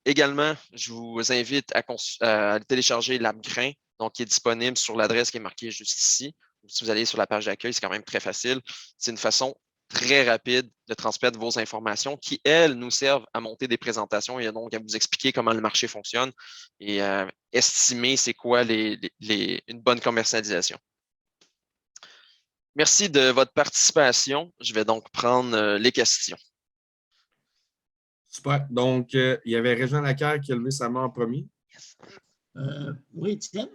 Également, je vous invite à télécharger l'AppGrain, donc qui est disponible sur l'adresse qui est marquée juste ici. Si vous allez sur la page d'accueil, c'est quand même très facile. C'est une façon très rapide de transmettre vos informations qui, elles, nous servent à monter des présentations et donc à vous expliquer comment le marché fonctionne et à estimer c'est quoi une bonne commercialisation. Merci de votre participation. Je vais donc prendre les questions. Super. Donc, il y avait Régent Lacaire qui a levé sa main en premier. Oui, Étienne,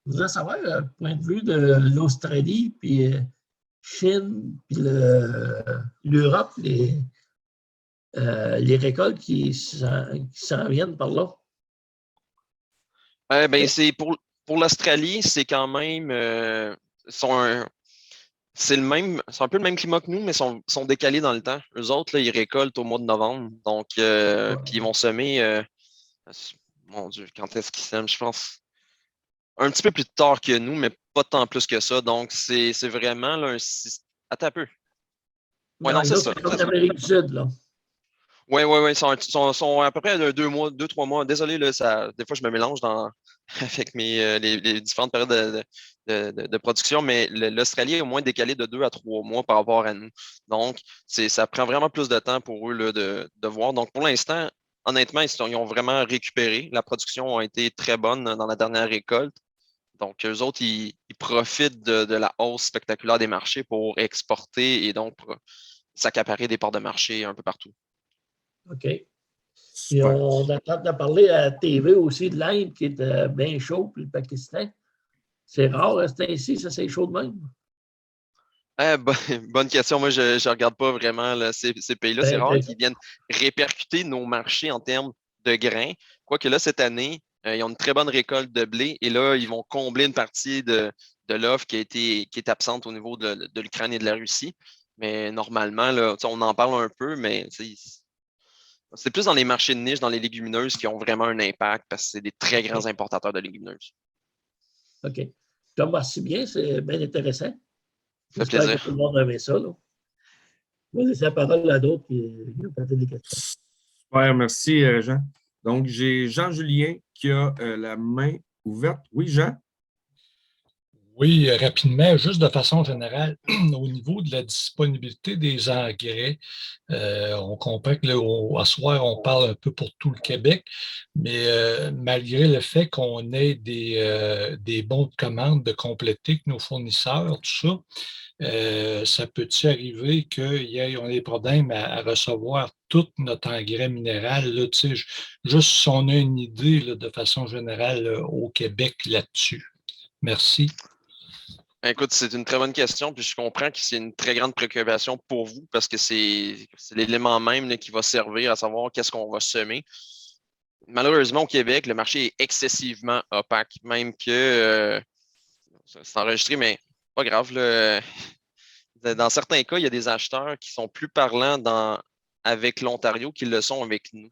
je voudrais savoir le point de vue de l'Australie, puis Chine, puis l'Europe, les récoltes qui s'en viennent par là. C'est pour l'Australie, c'est quand même c'est un peu le même climat que nous, mais sont décalés dans le temps. Eux autres, là, ils récoltent au mois de novembre. Donc, puis ils vont semer. Mon Dieu, quand est-ce qu'ils sèment? Je pense un petit peu plus tard que nous, mais pas tant plus que ça. Donc, c'est vraiment là, Attends un peu. Ouais, non, c'est ça. C'est comme l'Amérique du Sud, là. Oui. Ils sont à peu près de 2 mois, 3 mois. Désolé, là, des fois, je me mélange avec les différentes périodes de production, mais l'Australie est au moins décalé de 2 à 3 mois par rapport à nous. Donc, ça prend vraiment plus de temps pour eux là, de voir. Donc, pour l'instant, honnêtement, ils ont vraiment récupéré. La production a été très bonne dans la dernière récolte. Donc, eux autres, ils profitent de la hausse spectaculaire des marchés pour exporter et donc pour s'accaparer des parts de marché un peu partout. OK. Puis on attend de parler à la TV aussi de l'Inde qui est bien chaud, puis le Pakistan. C'est rare, c'est ainsi, ça c'est chaud de même. Bonne question. Moi, je ne regarde pas vraiment là, ces pays-là. C'est rare qu'ils viennent répercuter nos marchés en termes de grains. Quoique là, cette année, ils ont une très bonne récolte de blé et là, ils vont combler une partie de l'offre qui est absente au niveau de l'Ukraine et de la Russie. Mais normalement, là, on en parle un peu, mais c'est plus dans les marchés de niche, dans les légumineuses qui ont vraiment un impact parce que c'est des très grands importateurs de légumineuses. OK. Je te remercie bien, c'est bien intéressant. Ça fait plaisir. Que tout le monde aimait ça. Là. Je vais laisser la parole à d'autres qui ont posé des questions. Super, merci, Jean. Donc, j'ai Jean-Julien qui a la main ouverte. Oui, Jean? Oui, rapidement, juste de façon générale, au niveau de la disponibilité des engrais, on comprend que là, à soir, on parle un peu pour tout le Québec, mais malgré le fait qu'on ait des bons de commande de compléter avec nos fournisseurs, tout ça, ça peut-il arriver qu'on ait des problèmes à recevoir tout notre engrais minéral? Là, juste si on a une idée là, de façon générale au Québec là-dessus. Merci. Écoute, c'est une très bonne question, puis je comprends que c'est une très grande préoccupation pour vous parce que c'est l'élément même là, qui va servir à savoir qu'est-ce qu'on va semer. Malheureusement, au Québec, le marché est excessivement opaque, même que c'est enregistré, mais pas grave. Là, dans certains cas, il y a des acheteurs qui sont plus parlants avec l'Ontario qu'ils le sont avec nous.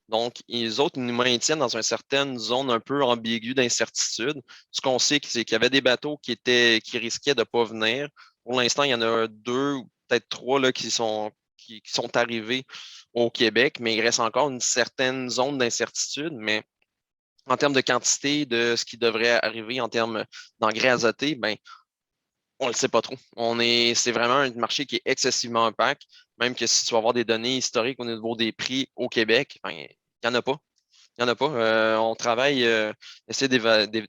Donc, les autres nous maintiennent dans une certaine zone un peu ambiguë d'incertitude. Ce qu'on sait, c'est qu'il y avait des bateaux qui risquaient de ne pas venir. Pour l'instant, il y en a 2 ou peut-être 3 là, qui sont arrivés au Québec, mais il reste encore une certaine zone d'incertitude. Mais en termes de quantité de ce qui devrait arriver en termes d'engrais azotés, ben, on ne le sait pas trop. C'est vraiment un marché qui est excessivement opaque, même que si tu vas avoir des données historiques au niveau des prix au Québec, ben, il n'y en a pas. Il n'y en a pas. On travaille, essayer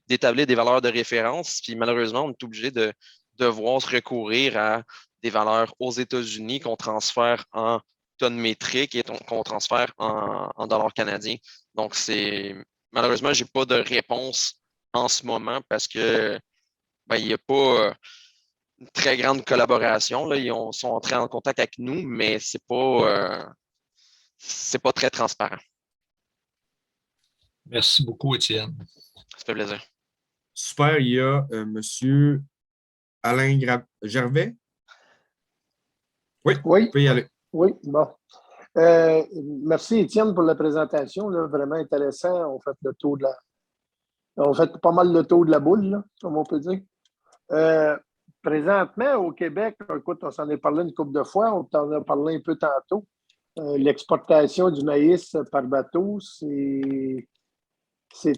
d'établir des valeurs de référence, puis malheureusement, on est obligé de devoir se recourir à des valeurs aux États-Unis qu'on transfère en tonnes métriques et qu'on transfère en dollars canadiens. Donc, malheureusement, je n'ai pas de réponse en ce moment parce que ben, il n'y a pas. une très grande collaboration. Là. Ils sont entrés en contact avec nous, mais c'est pas très transparent. Merci beaucoup, Étienne. Ça fait plaisir. Super, il y a M. Alain Gervais. Oui, Oui, vous pouvez y aller. oui, bon. Merci, Étienne, pour la présentation. Là, vraiment intéressant. On fait pas mal le tour de la boule, là, comme on peut dire. Présentement, au Québec, écoute, on s'en est parlé une couple de fois, on t'en a parlé un peu tantôt. L'exportation du maïs par bateau, c'est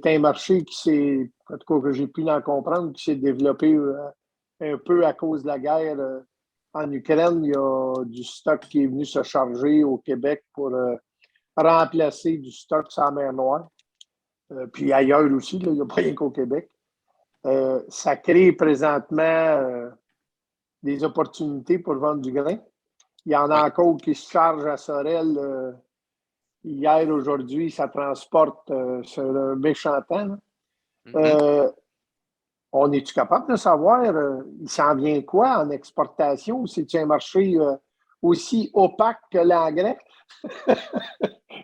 un marché en tout cas, que j'ai pu en comprendre, qui s'est développé un peu à cause de la guerre en Ukraine. Il y a du stock qui est venu se charger au Québec pour remplacer du stock sur la mer Noire. Puis ailleurs aussi, là, il n'y a pas rien qu'au Québec. Ça crée présentement des opportunités pour vendre du grain. Il y en a encore qui se chargent à Sorel. Hier, aujourd'hui, ça transporte sur un méchant temps. On est-tu capable de savoir, il s'en vient quoi en exportation? C'est-tu un marché aussi opaque que l'engrais?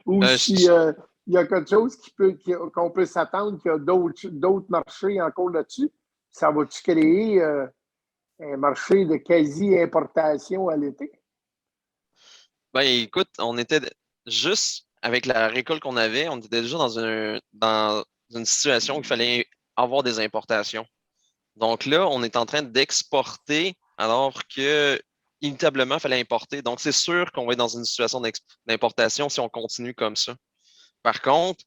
Ou s'il y a quelque chose qu'on peut s'attendre qu'il y a d'autres marchés encore là-dessus? Ça va-tu créer un marché de quasi-importation à l'été? Ben, écoute, on était juste avec la récolte qu'on avait, on était déjà dans une situation où il fallait avoir des importations. Donc là, on est en train d'exporter alors que inévitablement, il fallait importer. Donc, c'est sûr qu'on va être dans une situation d'importation si on continue comme ça. Par contre,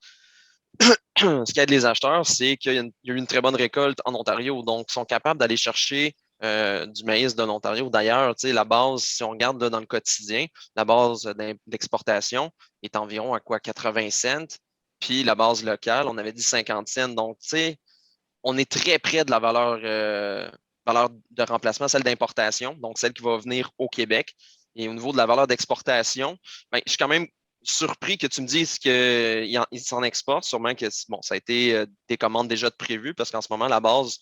ce qui aide les acheteurs, c'est qu'il y a eu une très bonne récolte en Ontario. Donc, ils sont capables d'aller chercher du maïs de l'Ontario. D'ailleurs, la base, si on regarde là, dans le quotidien, la base d'exportation est environ à quoi? 80 cents. Puis la base locale, on avait dit 50 cents. Donc, tu sais, on est très près de la valeur de remplacement, celle d'importation, donc celle qui va venir au Québec. Et au niveau de la valeur d'exportation, ben, je suis quand même surpris que tu me dises qu'ils s'en exportent. Sûrement que bon, ça a été des commandes déjà prévues parce qu'en ce moment, la base,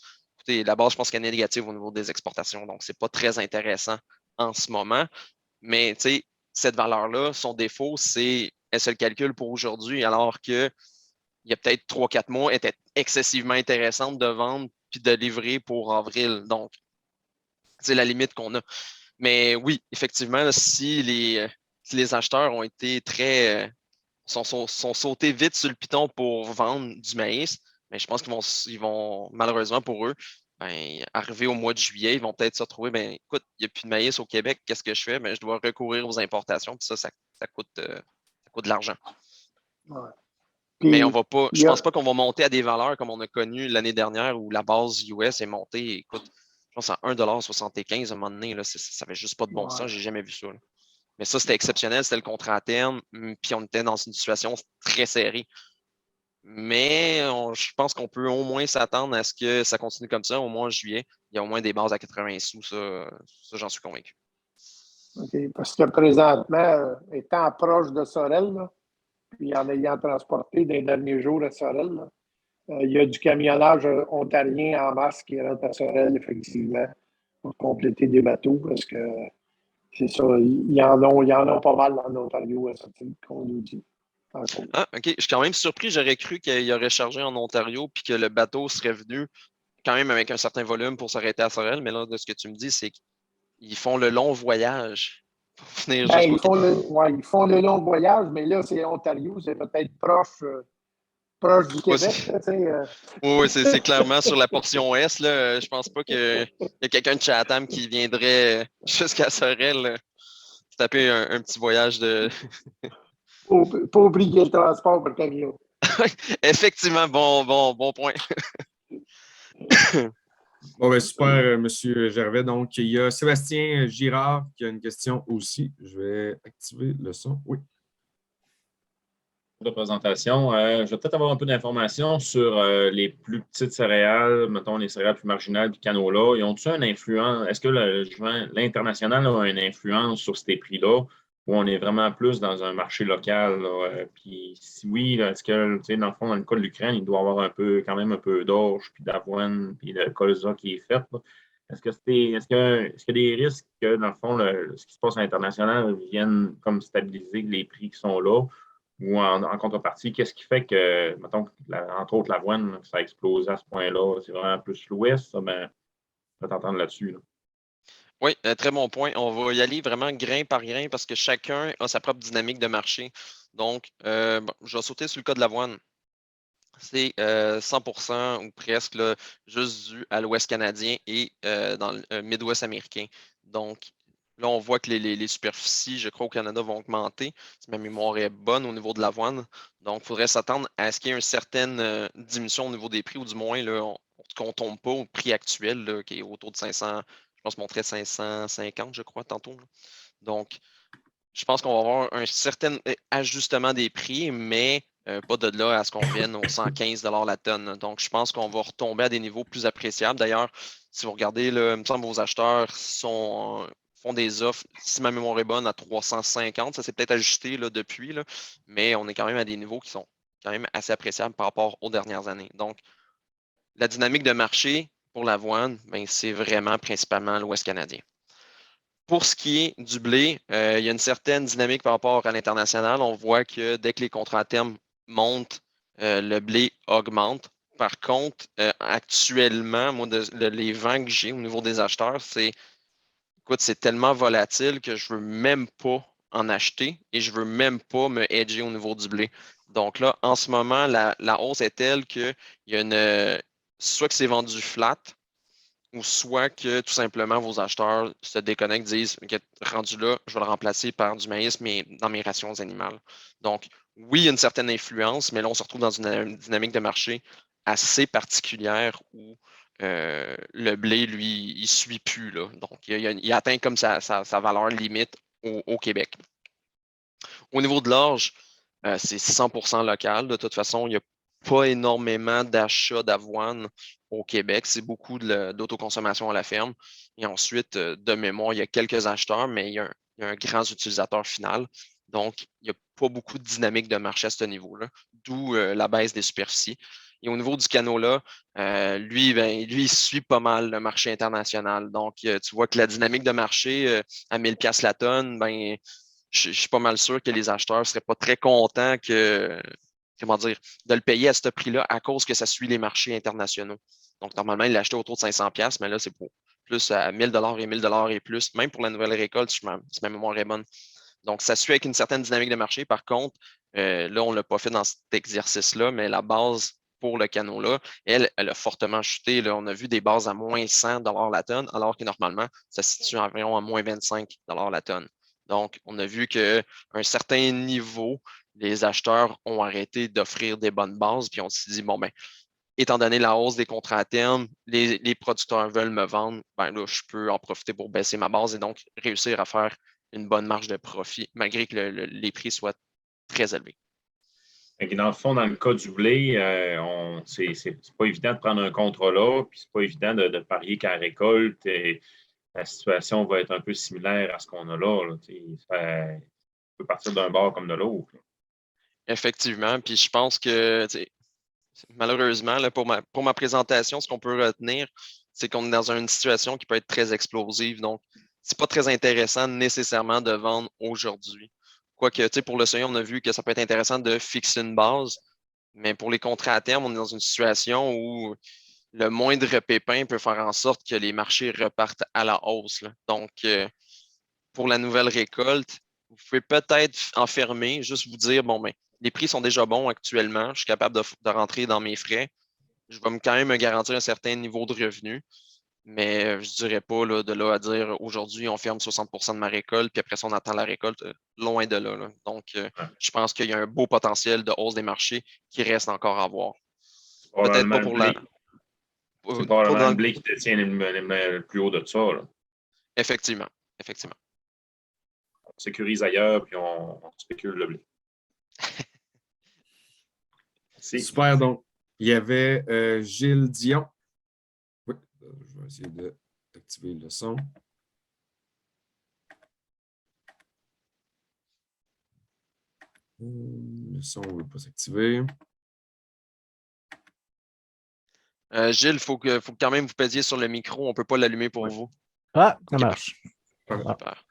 je pense qu'elle est négative au niveau des exportations. Donc, ce n'est pas très intéressant en ce moment. Mais tu sais, cette valeur-là, son défaut, c'est elle se le calcule pour aujourd'hui, alors que il y a peut-être 3-4 mois, était excessivement intéressante de vendre puis de livrer pour avril. Donc, c'est la limite qu'on a. Mais oui, effectivement, là, si les acheteurs ont été sont sautés vite sur le piton pour vendre du maïs, mais je pense qu'ils vont malheureusement pour eux, ben, arriver au mois de juillet, ils vont peut-être se retrouver, ben, écoute, il n'y a plus de maïs au Québec, qu'est-ce que je fais? Ben, je dois recourir aux importations, puis ça coûte de l'argent. Ouais. Mais Puis, je pense pas qu'on va monter à des valeurs comme on a connu l'année dernière où la base US est montée, écoute, je pense à 1,75 $ à un moment donné, là, ça n'avait juste pas de bon sens, j'ai jamais vu ça. Là. Mais ça, c'était exceptionnel, c'était le contrat à terme, puis on était dans une situation très serrée. Mais je pense qu'on peut au moins s'attendre à ce que ça continue comme ça, au moins en juillet. Il y a au moins des bases à 80 sous, ça j'en suis convaincu. OK, parce que présentement, étant proche de Sorel, là, puis en ayant transporté des derniers jours à Sorel, là, il y a du camionnage ontarien en masse qui rentre à Sorel, effectivement, pour compléter des bateaux, parce que c'est ça, il y en a pas mal en Ontario, à ce type qu'on nous dit. Ah, OK. Je suis quand même surpris. J'aurais cru qu'il aurait chargé en Ontario puis que le bateau serait venu quand même avec un certain volume pour s'arrêter à Sorel. Mais là, de ce que tu me dis, c'est qu'ils font le long voyage pour venir Ben, jusqu'au Québec. ils font le long voyage, mais là, c'est Ontario, c'est peut-être proche du Ouais, Québec. Là, oui, c'est clairement sur la portion Est. Là. Je pense pas qu'il y a quelqu'un de Chatham qui viendrait jusqu'à Sorel se taper un petit voyage de. Pas oublier le transport par camion. Effectivement, bon point. Bon, ben super, M. Gervais. Donc, il y a Sébastien Girard qui a une question aussi. Je vais activer le son. Oui. De présentation. Je vais peut-être avoir un peu d'informations sur les plus petites céréales, mettons les céréales plus marginales, puis canola. Ils ont-ils une influence? Est-ce que l'international a une influence sur ces prix-là, ou on est vraiment plus dans un marché local? Puis si oui, est-ce que, tu sais, dans le fond, dans le cas de l'Ukraine, il doit y avoir quand même un peu d'orge, puis d'avoine, puis de colza qui est fait. Là. est-ce qu'il y a des risques que, dans le fond, ce qui se passe à l'international vienne comme stabiliser les prix qui sont là? Ou en contrepartie, qu'est-ce qui fait que, mettons, entre autres, l'avoine, ça a explosé à ce point-là? C'est vraiment plus l'Ouest, ça, ben, je vais t'entendre là-dessus. Là. Oui, très bon point. On va y aller vraiment grain par grain parce que chacun a sa propre dynamique de marché. Donc, bon, je vais sauter sur le cas de l'avoine. C'est 100% ou presque là, juste dû à l'Ouest canadien et dans le Midwest américain. Donc, là, on voit que les superficies, je crois, au Canada vont augmenter, si ma mémoire est bonne au niveau de l'avoine. Donc, il faudrait s'attendre à ce qu'il y ait une certaine diminution au niveau des prix, ou du moins, là, qu'on ne tombe pas au prix actuel, là, qui est autour de 500, je pense, montrer 550, je crois, tantôt. Là. Donc, je pense qu'on va avoir un certain ajustement des prix, mais pas de là à ce qu'on vienne aux 115 la tonne. Donc, je pense qu'on va retomber à des niveaux plus appréciables. D'ailleurs, si vous regardez, là, il me semble que vos acheteurs font des offres, si ma mémoire est bonne, à 350. Ça s'est peut-être ajusté là, depuis, là, mais on est quand même à des niveaux qui sont quand même assez appréciables par rapport aux dernières années. Donc, la dynamique de marché pour l'avoine, ben, c'est vraiment principalement l'Ouest canadien. Pour ce qui est du blé, il y a une certaine dynamique par rapport à l'international. On voit que dès que les contrats à terme montent, le blé augmente. Par contre, actuellement, moi, les vents que j'ai au niveau des acheteurs, écoute, c'est tellement volatile que je ne veux même pas en acheter et je ne veux même pas me hedger au niveau du blé. Donc là, en ce moment, la hausse est telle qu'il y a soit que c'est vendu flat, ou soit que tout simplement vos acheteurs se déconnectent, disent OK, rendu là, je vais le remplacer par du maïs, mais dans mes rations animales. Donc, oui, il y a une certaine influence, mais là, on se retrouve dans une dynamique de marché assez particulière où le blé, lui, il ne suit plus. Là. Donc, il atteint comme sa valeur limite au Québec. Au niveau de l'orge, c'est 100% local. De toute façon, il n'y a pas énormément d'achats d'avoine au Québec. C'est beaucoup d'autoconsommation à la ferme. Et ensuite, de mémoire, il y a quelques acheteurs, mais il y a un grand utilisateur final. Donc, il n'y a pas beaucoup de dynamique de marché à ce niveau-là, d'où la baisse des superficies. Et au niveau du canola, lui, il suit pas mal le marché international. Donc, tu vois que la dynamique de marché à 1000 $ la tonne, ben, je suis pas mal sûr que les acheteurs ne seraient pas très contents comment dire, de le payer à ce prix-là à cause que ça suit les marchés internationaux. Donc, normalement, il l'achetait autour de 500 $, mais là, c'est pour plus à 1000 $ et 1000 $ et plus, même pour la nouvelle récolte, si ma mémoire est bonne. Donc, ça suit avec une certaine dynamique de marché. Par contre, là, on ne l'a pas fait dans cet exercice-là, mais la base pour le canot-là, elle a fortement chuté. Là. On a vu des bases à moins 100 $ la tonne, alors que normalement, ça se situe environ à moins 25 $ la tonne. Donc, on a vu qu'à un certain niveau, les acheteurs ont arrêté d'offrir des bonnes bases, puis on s'est dit, bon, ben, étant donné la hausse des contrats à terme, les producteurs veulent me vendre, ben là, je peux en profiter pour baisser ma base et donc réussir à faire une bonne marge de profit, malgré que les prix soient très élevés. Et dans le fond, dans le cas du blé, c'est pas évident de prendre un contrat là, puis c'est pas évident de parier qu'à la récolte, et la situation va être un peu similaire à ce qu'on a là. Ça peut partir d'un bord comme de l'autre. Effectivement, puis je pense que malheureusement, là, pour ma présentation, ce qu'on peut retenir, c'est qu'on est dans une situation qui peut être très explosive. Donc, c'est pas très intéressant nécessairement de vendre aujourd'hui. Quoique, pour le seuil, on a vu que ça peut être intéressant de fixer une base, mais pour les contrats à terme, on est dans une situation où le moindre pépin peut faire en sorte que les marchés repartent à la hausse. Là. Donc, pour la nouvelle récolte, vous pouvez peut-être enfermer, juste vous dire, bon, ben, les prix sont déjà bons actuellement, je suis capable de rentrer dans mes frais. Je vais quand même me garantir un certain niveau de revenu, mais je ne dirais pas là, de là à dire aujourd'hui, on ferme 60% de ma récolte, puis après ça, on attend la récolte, loin de là. Là. Donc, je pense qu'il y a un beau potentiel de hausse des marchés qui reste encore à voir. Peut-être pas pour la. C'est Pas probablement dans le blé qui détient le plus haut de ça. Là. Effectivement. Effectivement. On sécurise ailleurs, puis on spécule le blé. Super. Donc, il y avait Gilles Dion. Oui, je vais essayer d'activer le son. Le son ne veut pas s'activer. Gilles, il faut que quand même vous pèsiez sur le micro. On ne peut pas l'allumer pour vous. Ah, ça Ok, marche. Super.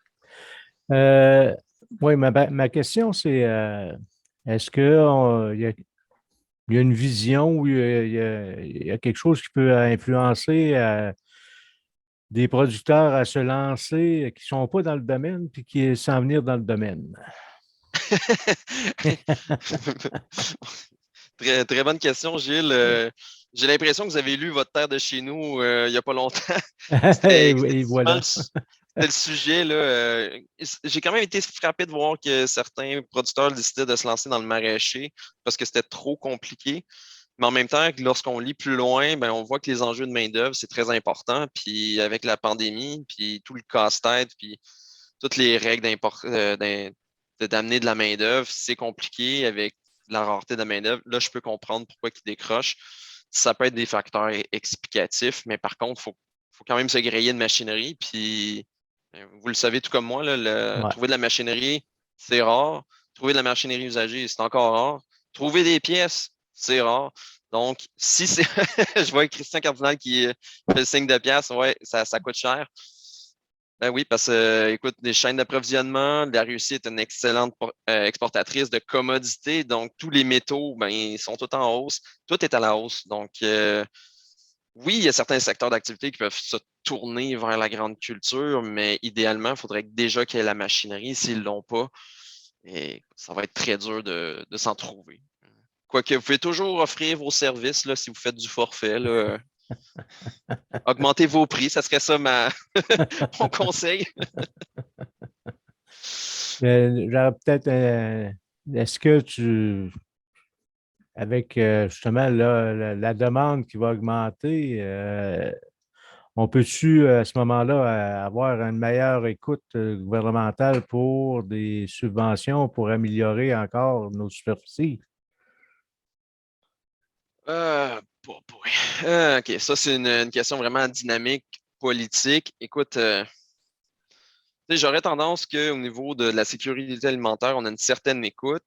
Oui, ma question, c'est est-ce qu'il y a une vision ou il y a quelque chose qui peut influencer des producteurs à se lancer qui ne sont pas dans le domaine puis qui s'en venir dans le domaine? Très, très bonne question, Gilles. J'ai l'impression que vous avez lu Votre terre de chez nous il n'y a pas longtemps. C'était Et effectivement voilà. c'était le sujet. Là. J'ai quand même été frappé de voir que certains producteurs décidaient de se lancer dans le maraîcher parce que c'était trop compliqué. Mais en même temps, lorsqu'on lit plus loin, ben, on voit que les enjeux de main-d'œuvre, c'est très important. Puis avec la pandémie, puis tout le casse-tête, puis toutes les règles d'amener de la main-d'œuvre, c'est compliqué avec la rareté de la main-d'œuvre. Là, je peux comprendre pourquoi ils décrochent. Ça peut être des facteurs explicatifs, mais par contre, faut quand même se griller de machinerie. Puis, vous le savez tout comme moi, là, Ouais. trouver de la machinerie, c'est rare. Trouver de la machinerie usagée, c'est encore rare. Trouver des pièces, c'est rare. Donc, si c'est. Je vois Christian Cardinal qui fait le signe de pièces, ouais, ça coûte cher. Ben oui, parce que, écoute, les chaînes d'approvisionnement, la Russie est une excellente exportatrice de commodités. Donc, tous les métaux, ben, ils sont tout en hausse. Tout est à la hausse. Donc, oui, il y a certains secteurs d'activité qui peuvent se tourner vers la grande culture, mais idéalement, il faudrait déjà qu'il y ait la machinerie. S'ils ne l'ont pas, et ça va être très dur de s'en trouver. Quoique, vous pouvez toujours offrir vos services là, si vous faites du forfait. Là, augmentez vos prix, ça serait ça mon conseil. J'aurais peut-être. Est-ce que avec justement là, la demande qui va augmenter, on peut-tu à ce moment-là avoir une meilleure écoute gouvernementale pour des subventions pour améliorer encore nos superficies? Boy. OK, ça, c'est une question vraiment dynamique, politique. Écoute, j'aurais tendance qu'au niveau de la sécurité alimentaire, on a une certaine écoute.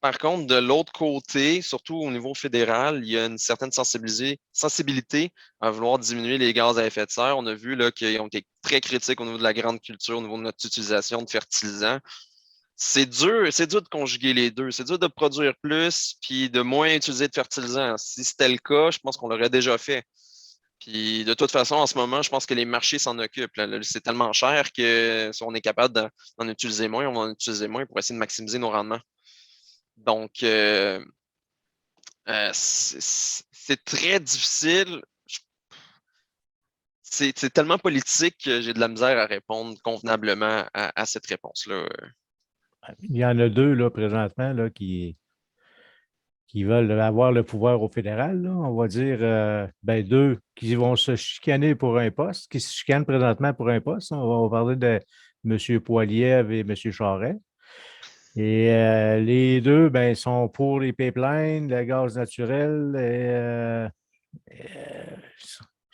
Par contre, de l'autre côté, surtout au niveau fédéral, il y a une certaine sensibilité à vouloir diminuer les gaz à effet de serre. On a vu là, qu'ils ont été très critiques au niveau de la grande culture, au niveau de notre utilisation de fertilisants. C'est dur de conjuguer les deux. C'est dur de produire plus puis de moins utiliser de fertilisants. Si c'était le cas, je pense qu'on l'aurait déjà fait. Puis de toute façon, en ce moment, je pense que les marchés s'en occupent. Là. C'est tellement cher que si on est capable d'en utiliser moins, on va en utiliser moins pour essayer de maximiser nos rendements. Donc, c'est très difficile. C'est tellement politique que j'ai de la misère à répondre convenablement à cette réponse-là. Il y en a deux là, présentement là, qui veulent avoir le pouvoir au fédéral. Là. On va dire ben, deux qui vont se chicaner pour un poste, qui se chicanent présentement pour un poste. On va parler de M. Poilievre et M. Charest. Et les deux ben, sont pour les pipelines, le gaz naturel.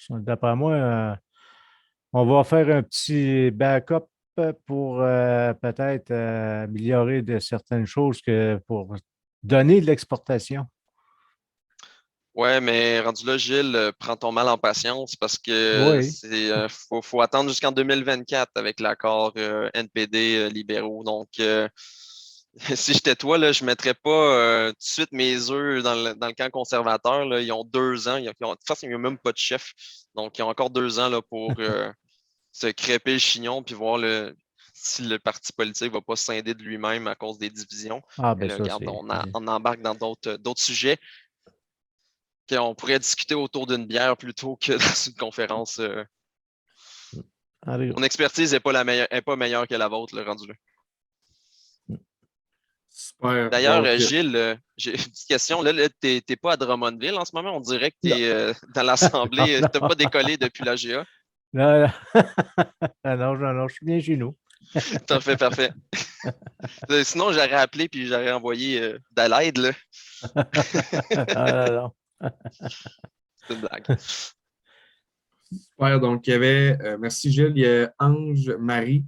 D'après moi, on va faire un petit backup pour peut-être améliorer de certaines choses que pour donner de l'exportation. Ouais, mais rendu là, Gilles, prends ton mal en patience parce que Oui. faut attendre jusqu'en 2024 avec l'accord NPD libéraux. Donc, si j'étais toi, là, je ne mettrais pas tout de suite mes œufs dans le camp conservateur. Là. Ils ont 2 ans. De toute façon, il n'y a même pas de chef. Donc, ils ont encore 2 ans là, pour se crêper le chignon puis voir si le parti politique ne va pas se scinder de lui-même à cause des divisions. Ah, Et ben là, ça, regarde, c'est. on embarque dans d'autres sujets qu'on pourrait discuter autour d'une bière plutôt que dans une conférence. Mon expertise n'est pas meilleure que la vôtre, le rendu là. Super. D'ailleurs, Donc, Gilles, j'ai une petite question. Là, tu n'es pas à Drummondville en ce moment. On dirait que tu es dans l'Assemblée. Tu n'as pas décollé depuis l'AGA. Non, non, non, je suis bien chez nous. Parfait, parfait. Sinon, j'aurais appelé puis j'aurais envoyé de l'aide. Là. Ah, non, non. C'est une blague. super. Donc, il y avait, merci Gilles, il y a Ange-Marie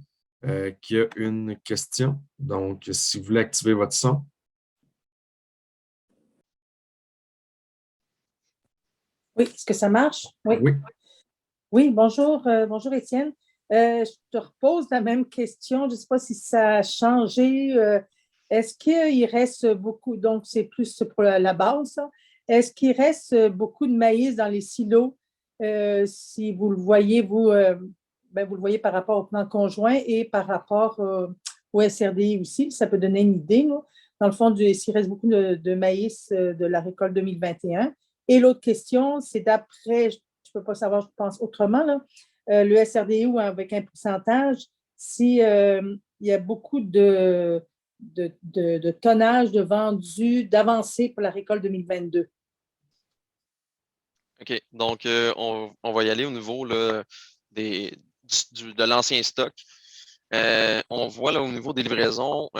qui a une question. Donc, si vous voulez activer votre son. Oui, est-ce que ça marche? Oui. Oui. Oui, bonjour, bonjour Étienne. Je te repose la même question. Je ne sais pas si ça a changé. Est-ce qu'il reste beaucoup, donc c'est plus pour la base, ça. Est-ce qu'il reste beaucoup de maïs dans les silos? Si vous le voyez, vous le voyez par rapport au plan conjoint et par rapport au SRDI aussi, ça peut donner une idée, là. Dans le fond, s'il reste beaucoup de maïs de la récolte 2021. Et l'autre question, c'est d'après, je ne peux pas savoir, je pense autrement, là, le SRDI avec un pourcentage, si il y a beaucoup de tonnage de vendus, d'avancées pour la récolte 2022. OK. Donc, on va y aller au niveau là, de l'ancien stock. On voit là au niveau des livraisons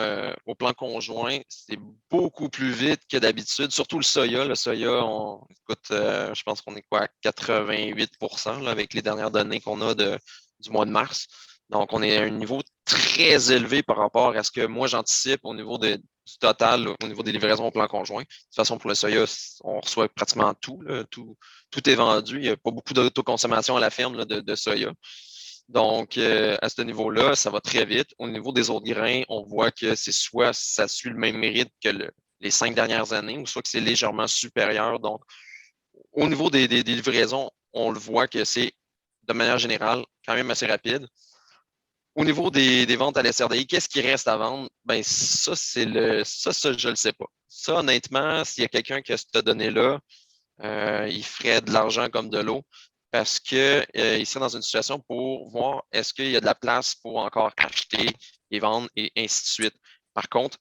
au plan conjoint, c'est beaucoup plus vite que d'habitude, surtout le soya. Le soya, écoute, je pense qu'on est quoi à 88% là, avec les dernières données qu'on a du mois de mars. Donc, on est à un niveau très élevé par rapport à ce que moi j'anticipe au niveau du total, là, au niveau des livraisons au plan conjoint. De toute façon, pour le soya, on reçoit pratiquement tout, là, tout est vendu. Il n'y a pas beaucoup d'autoconsommation à la ferme là, de soya. Donc, à ce niveau-là, ça va très vite. Au niveau des autres grains, on voit que c'est soit ça suit le même mérite que les 5 dernières années, ou soit que c'est légèrement supérieur. Donc, au niveau des livraisons, on le voit que c'est, de manière générale, quand même assez rapide. Au niveau des ventes à l'SRDI, qu'est-ce qui reste à vendre? Ben, ça, je ne le sais pas. Ça, honnêtement, s'il y a quelqu'un qui a cette donnée-là, il ferait de l'argent comme de l'eau parce qu'il serait dans une situation pour voir est-ce qu'il y a de la place pour encore acheter et vendre et ainsi de suite. Par contre,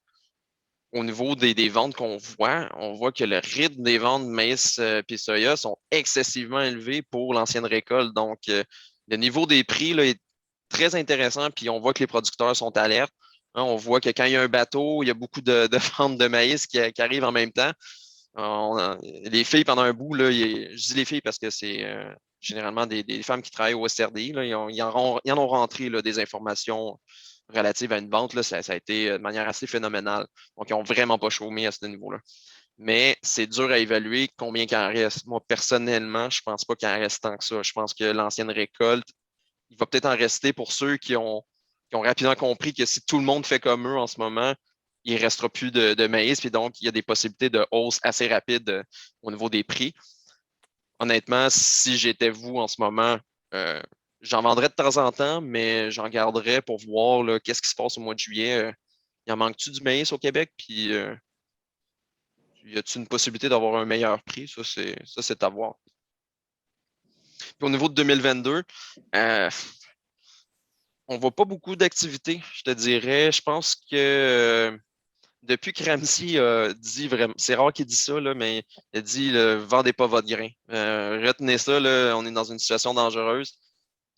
au niveau des ventes qu'on voit, on voit que le rythme des ventes de maïs et soya sont excessivement élevés pour l'ancienne récolte. Donc, le niveau des prix là, est très intéressant, puis on voit que les producteurs sont alertes. Hein, on voit que quand il y a un bateau, il y a beaucoup de ventes de maïs qui arrivent en même temps. Les filles, pendant un bout, là, je dis les filles parce que c'est généralement des femmes qui travaillent au SRDI, là, ils en ont rentré là, des informations relatives à une vente. Là, ça a été de manière assez phénoménale. Donc, ils n'ont vraiment pas chômé à ce niveau-là. Mais c'est dur à évaluer combien il en reste. Moi, personnellement, je ne pense pas qu'il en reste tant que ça. Je pense que l'ancienne récolte, il va peut-être en rester pour ceux qui ont rapidement compris que si tout le monde fait comme eux en ce moment, il ne restera plus de maïs, puis donc il y a des possibilités de hausse assez rapide au niveau des prix. Honnêtement, si j'étais vous en ce moment, j'en vendrais de temps en temps, mais j'en garderais pour voir là, qu'est-ce qui se passe au mois de juillet. Il en manque-tu du maïs au Québec? Puis y a-t-il une possibilité d'avoir un meilleur prix? Ça, c'est à voir. Puis au niveau de 2022, on ne voit pas beaucoup d'activités, je te dirais. Je pense que depuis que Ramsey a dit vraiment, c'est rare qu'il dise ça, là, mais il a dit vendez pas votre grain. Retenez ça, là, on est dans une situation dangereuse.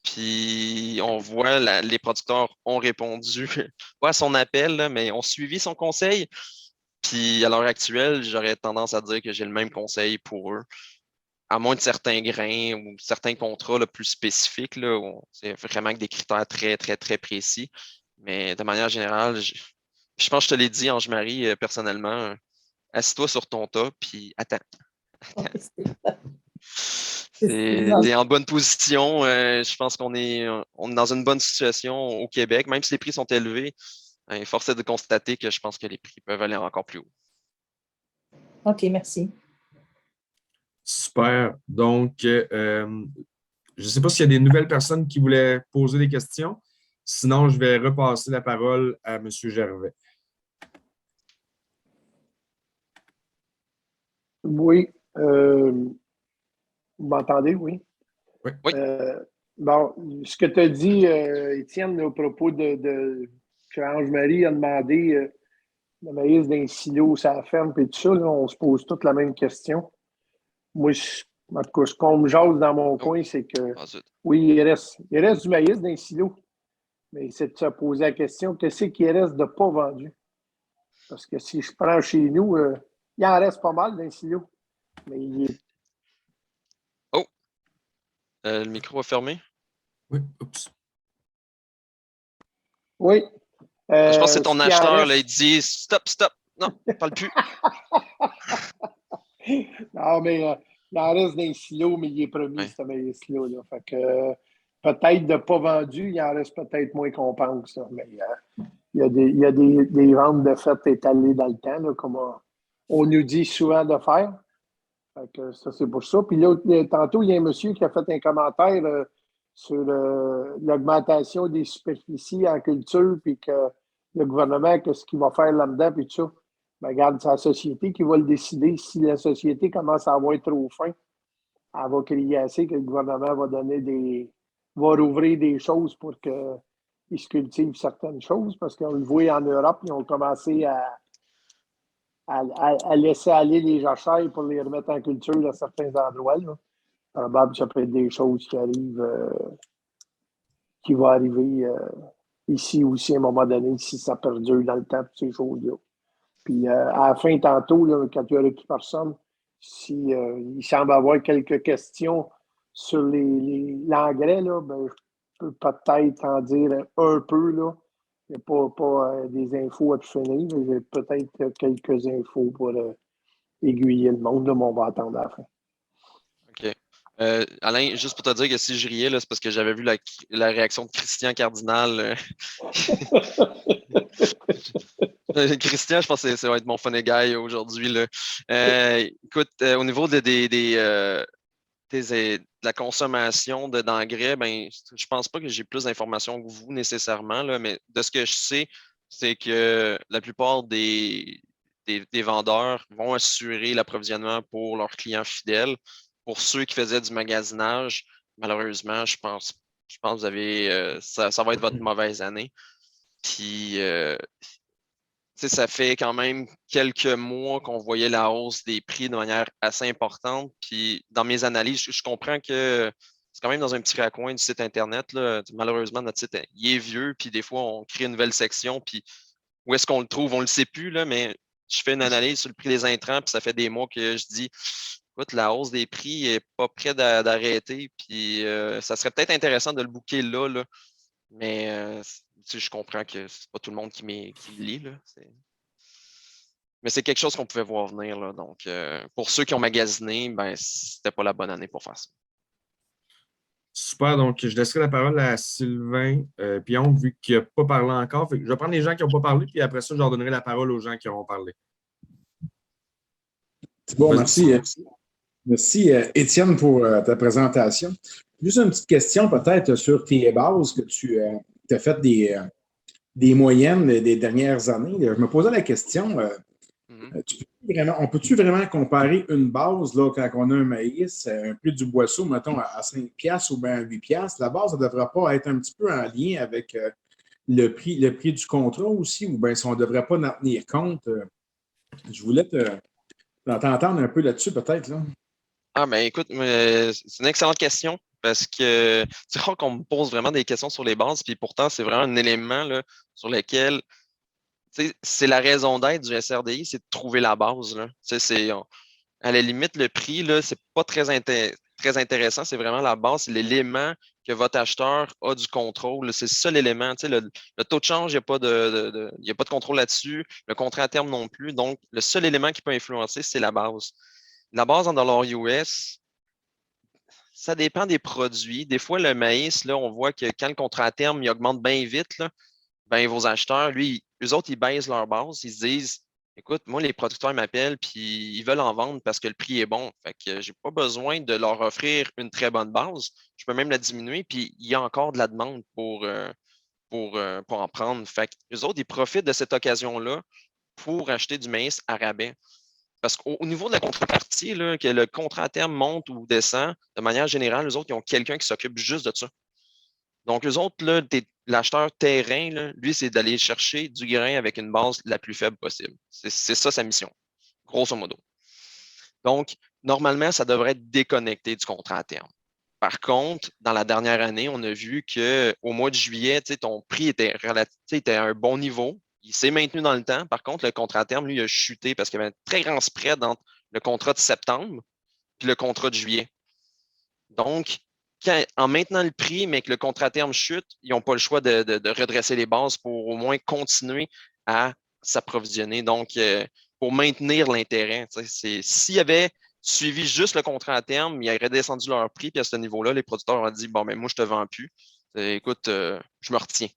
Puis on voit les producteurs ont répondu pas à son appel, là, mais ont suivi son conseil. Puis à l'heure actuelle, j'aurais tendance à dire que j'ai le même conseil pour eux. À moins de certains grains ou certains contrats là, plus spécifiques, là, où c'est vraiment avec des critères très, très, très précis. Mais de manière générale, je pense que je te l'ai dit, Ange-Marie, personnellement, assis-toi sur ton tas, puis attends. T'es en bonne position. Je pense qu'on est dans une bonne situation au Québec. Même si les prix sont élevés, force est de constater que je pense que les prix peuvent aller encore plus haut. OK, merci. Super. Donc, je ne sais pas s'il y a des nouvelles personnes qui voulaient poser des questions. Sinon, je vais repasser la parole à M. Gervais. Oui. Vous m'entendez, oui? Oui. Bon, ce que tu as dit, Étienne, au propos que Ange-Marie a demandé le maïs d'un silo, ça ferme, puis tout ça, là, on se pose toute la même question. Moi, en tout cas, ce qu'on me jase dans mon coin, c'est que oui, il reste du maïs dans les silos, mais c'est de se poser la question, qu'est-ce qui reste de pas vendu? Parce que si je prends chez nous, il en reste pas mal dans les silos. Mais il est... Oh! Le micro est fermé? Oui, oups. Oui. Je pense que c'est ton acheteur, là, il dit stop, non, parle plus. Non, mais Il en reste dans les silos, mais il est promis, Ouais. ce maïs-là. Fait que peut-être de pas vendu, il en reste peut-être moins qu'on pense. Là. Mais il y a des ventes de fait étalées dans le temps, là, comme on nous dit souvent de faire. Fait que ça, c'est pour ça. Puis là, tantôt, il y a un monsieur qui a fait un commentaire sur l'augmentation des superficies en culture, puis que le gouvernement, qu'est-ce qu'il va faire là-dedans, puis tout ça. Ben, regarde, c'est la société qui va le décider. Si la société commence à avoir trop faim, elle va crier assez que le gouvernement va rouvrir des choses pour qu'ils se cultivent certaines choses, parce qu'on le voit en Europe, ils ont commencé à laisser aller les jachères pour les remettre en culture dans certains endroits. Là. Probable que ça peut être des choses qui arrivent, qui vont arriver ici aussi à un moment donné, si ça perdure dans le temps, ces choses-là. Puis à la fin, tantôt, là, quand il y aura plus personne, il semble avoir quelques questions sur l'engrais, là, ben, je peux peut-être en dire un peu, là. Il n'y a pas des infos à finir, mais j'ai peut-être quelques infos pour aiguiller le monde, là, mais on va attendre à la fin. OK. Alain, juste pour te dire que si je riais, là, c'est parce que j'avais vu la réaction de Christian Cardinal. Christian, je pense que ça va être mon funny guy aujourd'hui. Écoute, au niveau de la consommation d'engrais, ben, je pense pas que j'ai plus d'informations que vous nécessairement, là, mais de ce que je sais, c'est que la plupart des vendeurs vont assurer l'approvisionnement pour leurs clients fidèles. Pour ceux qui faisaient du magasinage, malheureusement, je pense que vous avez ça va être votre mauvaise année. Puis ça fait quand même quelques mois qu'on voyait la hausse des prix de manière assez importante. Puis dans mes analyses, je comprends que c'est quand même dans un petit raccoin du site Internet. Là. Malheureusement, notre site il est vieux, puis des fois, on crée une nouvelle section, puis où est-ce qu'on le trouve? On ne le sait plus, là, mais je fais une analyse sur le prix des intrants, puis ça fait des mois que je dis écoute, la hausse des prix n'est pas près d'arrêter, puis ça serait peut-être intéressant de le booker là. Mais je comprends que c'est pas tout le monde qui lit. Là. Mais c'est quelque chose qu'on pouvait voir venir. Là. Donc, pour ceux qui ont magasiné, ben, c'était pas la bonne année pour faire ça. Super, donc je laisserai la parole à Sylvain Pion, vu qu'il n'a pas parlé encore. Je vais prendre les gens qui n'ont pas parlé, puis après ça, je leur donnerai la parole aux gens qui auront parlé. Bon, merci. Merci, Étienne, pour ta présentation. Juste une petite question peut-être sur tes bases que tu as fait des moyennes des dernières années. Je me posais la question, on peut-tu vraiment comparer une base là, quand on a un maïs, un prix du boisseau, mettons, à 5$ ou bien à 8$? La base, ça ne devrait pas être un petit peu en lien avec le prix du contrat aussi, ou bien si on ne devrait pas en tenir compte? Je voulais t'entendre un peu là-dessus peut-être. Là. Ah, ben écoute, c'est une excellente question parce que c'est rare qu'on me pose vraiment des questions sur les bases, puis pourtant, c'est vraiment un élément là, sur lequel c'est la raison d'être du SRDI, c'est de trouver la base. Là. À la limite, le prix, ce n'est pas très intéressant, c'est vraiment la base, c'est l'élément que votre acheteur a du contrôle. C'est le seul élément. Le taux de change, il n'y a pas de contrôle là-dessus, le contrat à terme non plus. Donc, le seul élément qui peut influencer, c'est la base. La base en dollars US, ça dépend des produits. Des fois, le maïs, là, on voit que quand le contrat à terme il augmente bien vite, là, ben, vos acheteurs, eux autres, ils baissent leur base. Ils se disent écoute, moi, les producteurs m'appellent puis ils veulent en vendre parce que le prix est bon. Fait que j'ai pas besoin de leur offrir une très bonne base. Je peux même la diminuer, puis il y a encore de la demande pour en prendre. Fait que eux autres, ils profitent de cette occasion-là pour acheter du maïs à rabais. Parce qu'au niveau de la contrepartie, là, que le contrat à terme monte ou descend, de manière générale, eux autres, ils ont quelqu'un qui s'occupe juste de ça. Donc, eux autres, là, l'acheteur terrain, là, lui, c'est d'aller chercher du grain avec une base la plus faible possible. C'est ça sa mission, grosso modo. Donc, normalement, ça devrait être déconnecté du contrat à terme. Par contre, dans la dernière année, on a vu qu'au mois de juillet, ton prix était à un bon niveau. Il s'est maintenu dans le temps. Par contre, le contrat à terme, lui, a chuté parce qu'il y avait un très grand spread entre le contrat de septembre et le contrat de juillet. Donc, en maintenant le prix, mais que le contrat à terme chute, ils n'ont pas le choix de redresser les bases pour au moins continuer à s'approvisionner. Donc, pour maintenir l'intérêt. S'il y avait suivi juste le contrat à terme, ils auraient descendu leur prix, puis à ce niveau-là, les producteurs ont dit bon, ben moi, je te vends plus. Écoute, je me retiens.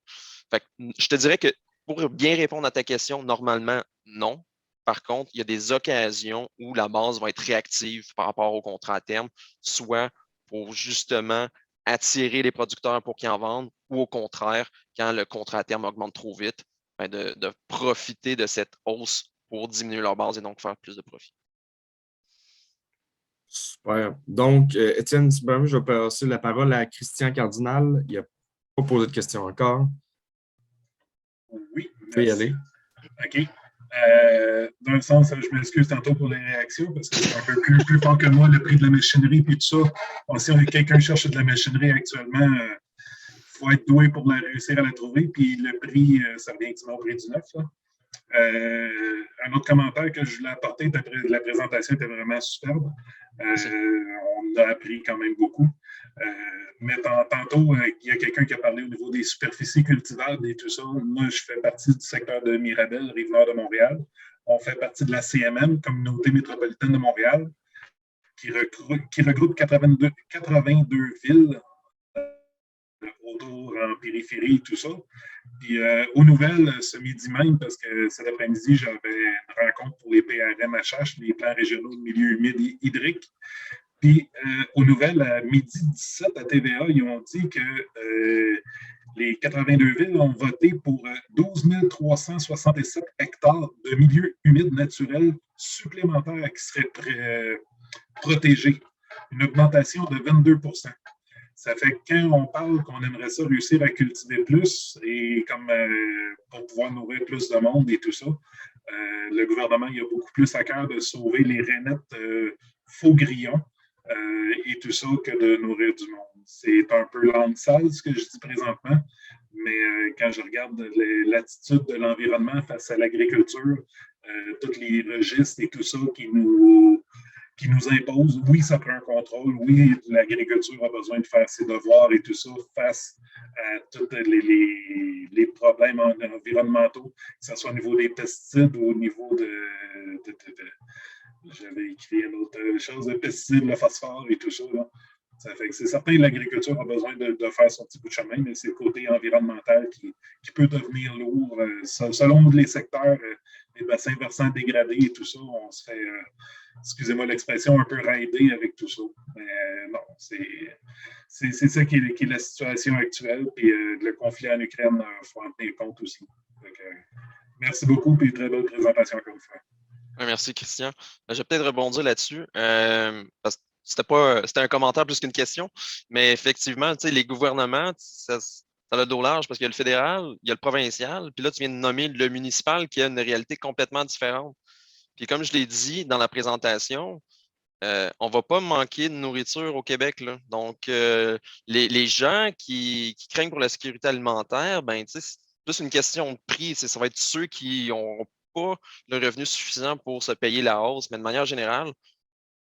Fait que, je te dirais que pour bien répondre à ta question, normalement, non. Par contre, il y a des occasions où la base va être réactive par rapport au contrat à terme, soit pour justement attirer les producteurs pour qu'ils en vendent, ou au contraire, quand le contrat à terme augmente trop vite, ben de profiter de cette hausse pour diminuer leur base et donc faire plus de profit. Super. Donc, Étienne, si tu permets, je vais passer la parole à Christian Cardinal. Il n'a pas posé de questions encore. Oui. Tu peux y aller. OK. Dans le sens, je m'excuse tantôt pour les réactions parce que c'est un peu plus fort que moi, le prix de la machinerie et tout ça. Bon, si quelqu'un cherche de la machinerie actuellement, il faut être doué pour réussir à la trouver. Puis le prix, ça revient au prix du neuf. Là. Un autre commentaire que je voulais apporter, la présentation était vraiment superbe. On a appris quand même beaucoup. Mais tantôt, il y a quelqu'un qui a parlé au niveau des superficies cultivables et tout ça. Moi, je fais partie du secteur de Mirabel, Rive-Nord de Montréal. On fait partie de la CMM, Communauté métropolitaine de Montréal, qui regroupe 82 villes autour en périphérie et tout ça. Puis aux nouvelles, ce midi même, parce que cet après-midi, j'avais une rencontre pour les PRMHH, les plans régionaux de milieux humides et hydriques. Puis aux nouvelles, à midi 17 à TVA, ils ont dit que les 82 villes ont voté pour 12 367 hectares de milieux humides naturels supplémentaires qui seraient protégés. Une augmentation de 22 %. Ça fait que quand on parle qu'on aimerait ça réussir à cultiver plus et comme pour pouvoir nourrir plus de monde et tout ça, le gouvernement il a beaucoup plus à cœur de sauver les rainettes faux grillons et tout ça que de nourrir du monde. C'est un peu langue-sale ce que je dis présentement, mais quand je regarde l'attitude de l'environnement face à l'agriculture, tous les registres et tout ça qui nous impose, oui, ça prend un contrôle, oui, l'agriculture a besoin de faire ses devoirs et tout ça face à tous les problèmes environnementaux, que ce soit au niveau des pesticides ou au niveau j'avais écrit une autre chose, de pesticides, le phosphore et tout ça. Là. Ça fait que c'est certain que l'agriculture a besoin de faire son petit bout de chemin, mais c'est le côté environnemental qui peut devenir lourd. Selon les secteurs, les bassins versants dégradés et tout ça, on se fait, excusez-moi l'expression, un peu raidé avec tout ça. Mais non, c'est ça qui est la situation actuelle. Puis le conflit en Ukraine, il faut en tenir compte aussi. Donc, merci beaucoup, puis très belle présentation encore une fois. Merci, Christian. Je vais peut-être rebondir là-dessus. Parce que c'était un commentaire plus qu'une question. Mais effectivement, les gouvernements, ça a le dos large parce qu'il y a le fédéral, il y a le provincial, puis là, tu viens de nommer le municipal qui a une réalité complètement différente. Puis comme je l'ai dit dans la présentation, on ne va pas manquer de nourriture au Québec. Là. Donc, les gens qui craignent pour la sécurité alimentaire, ben, c'est plus une question de prix. Ça va être ceux qui n'ont pas le revenu suffisant pour se payer la hausse. Mais de manière générale,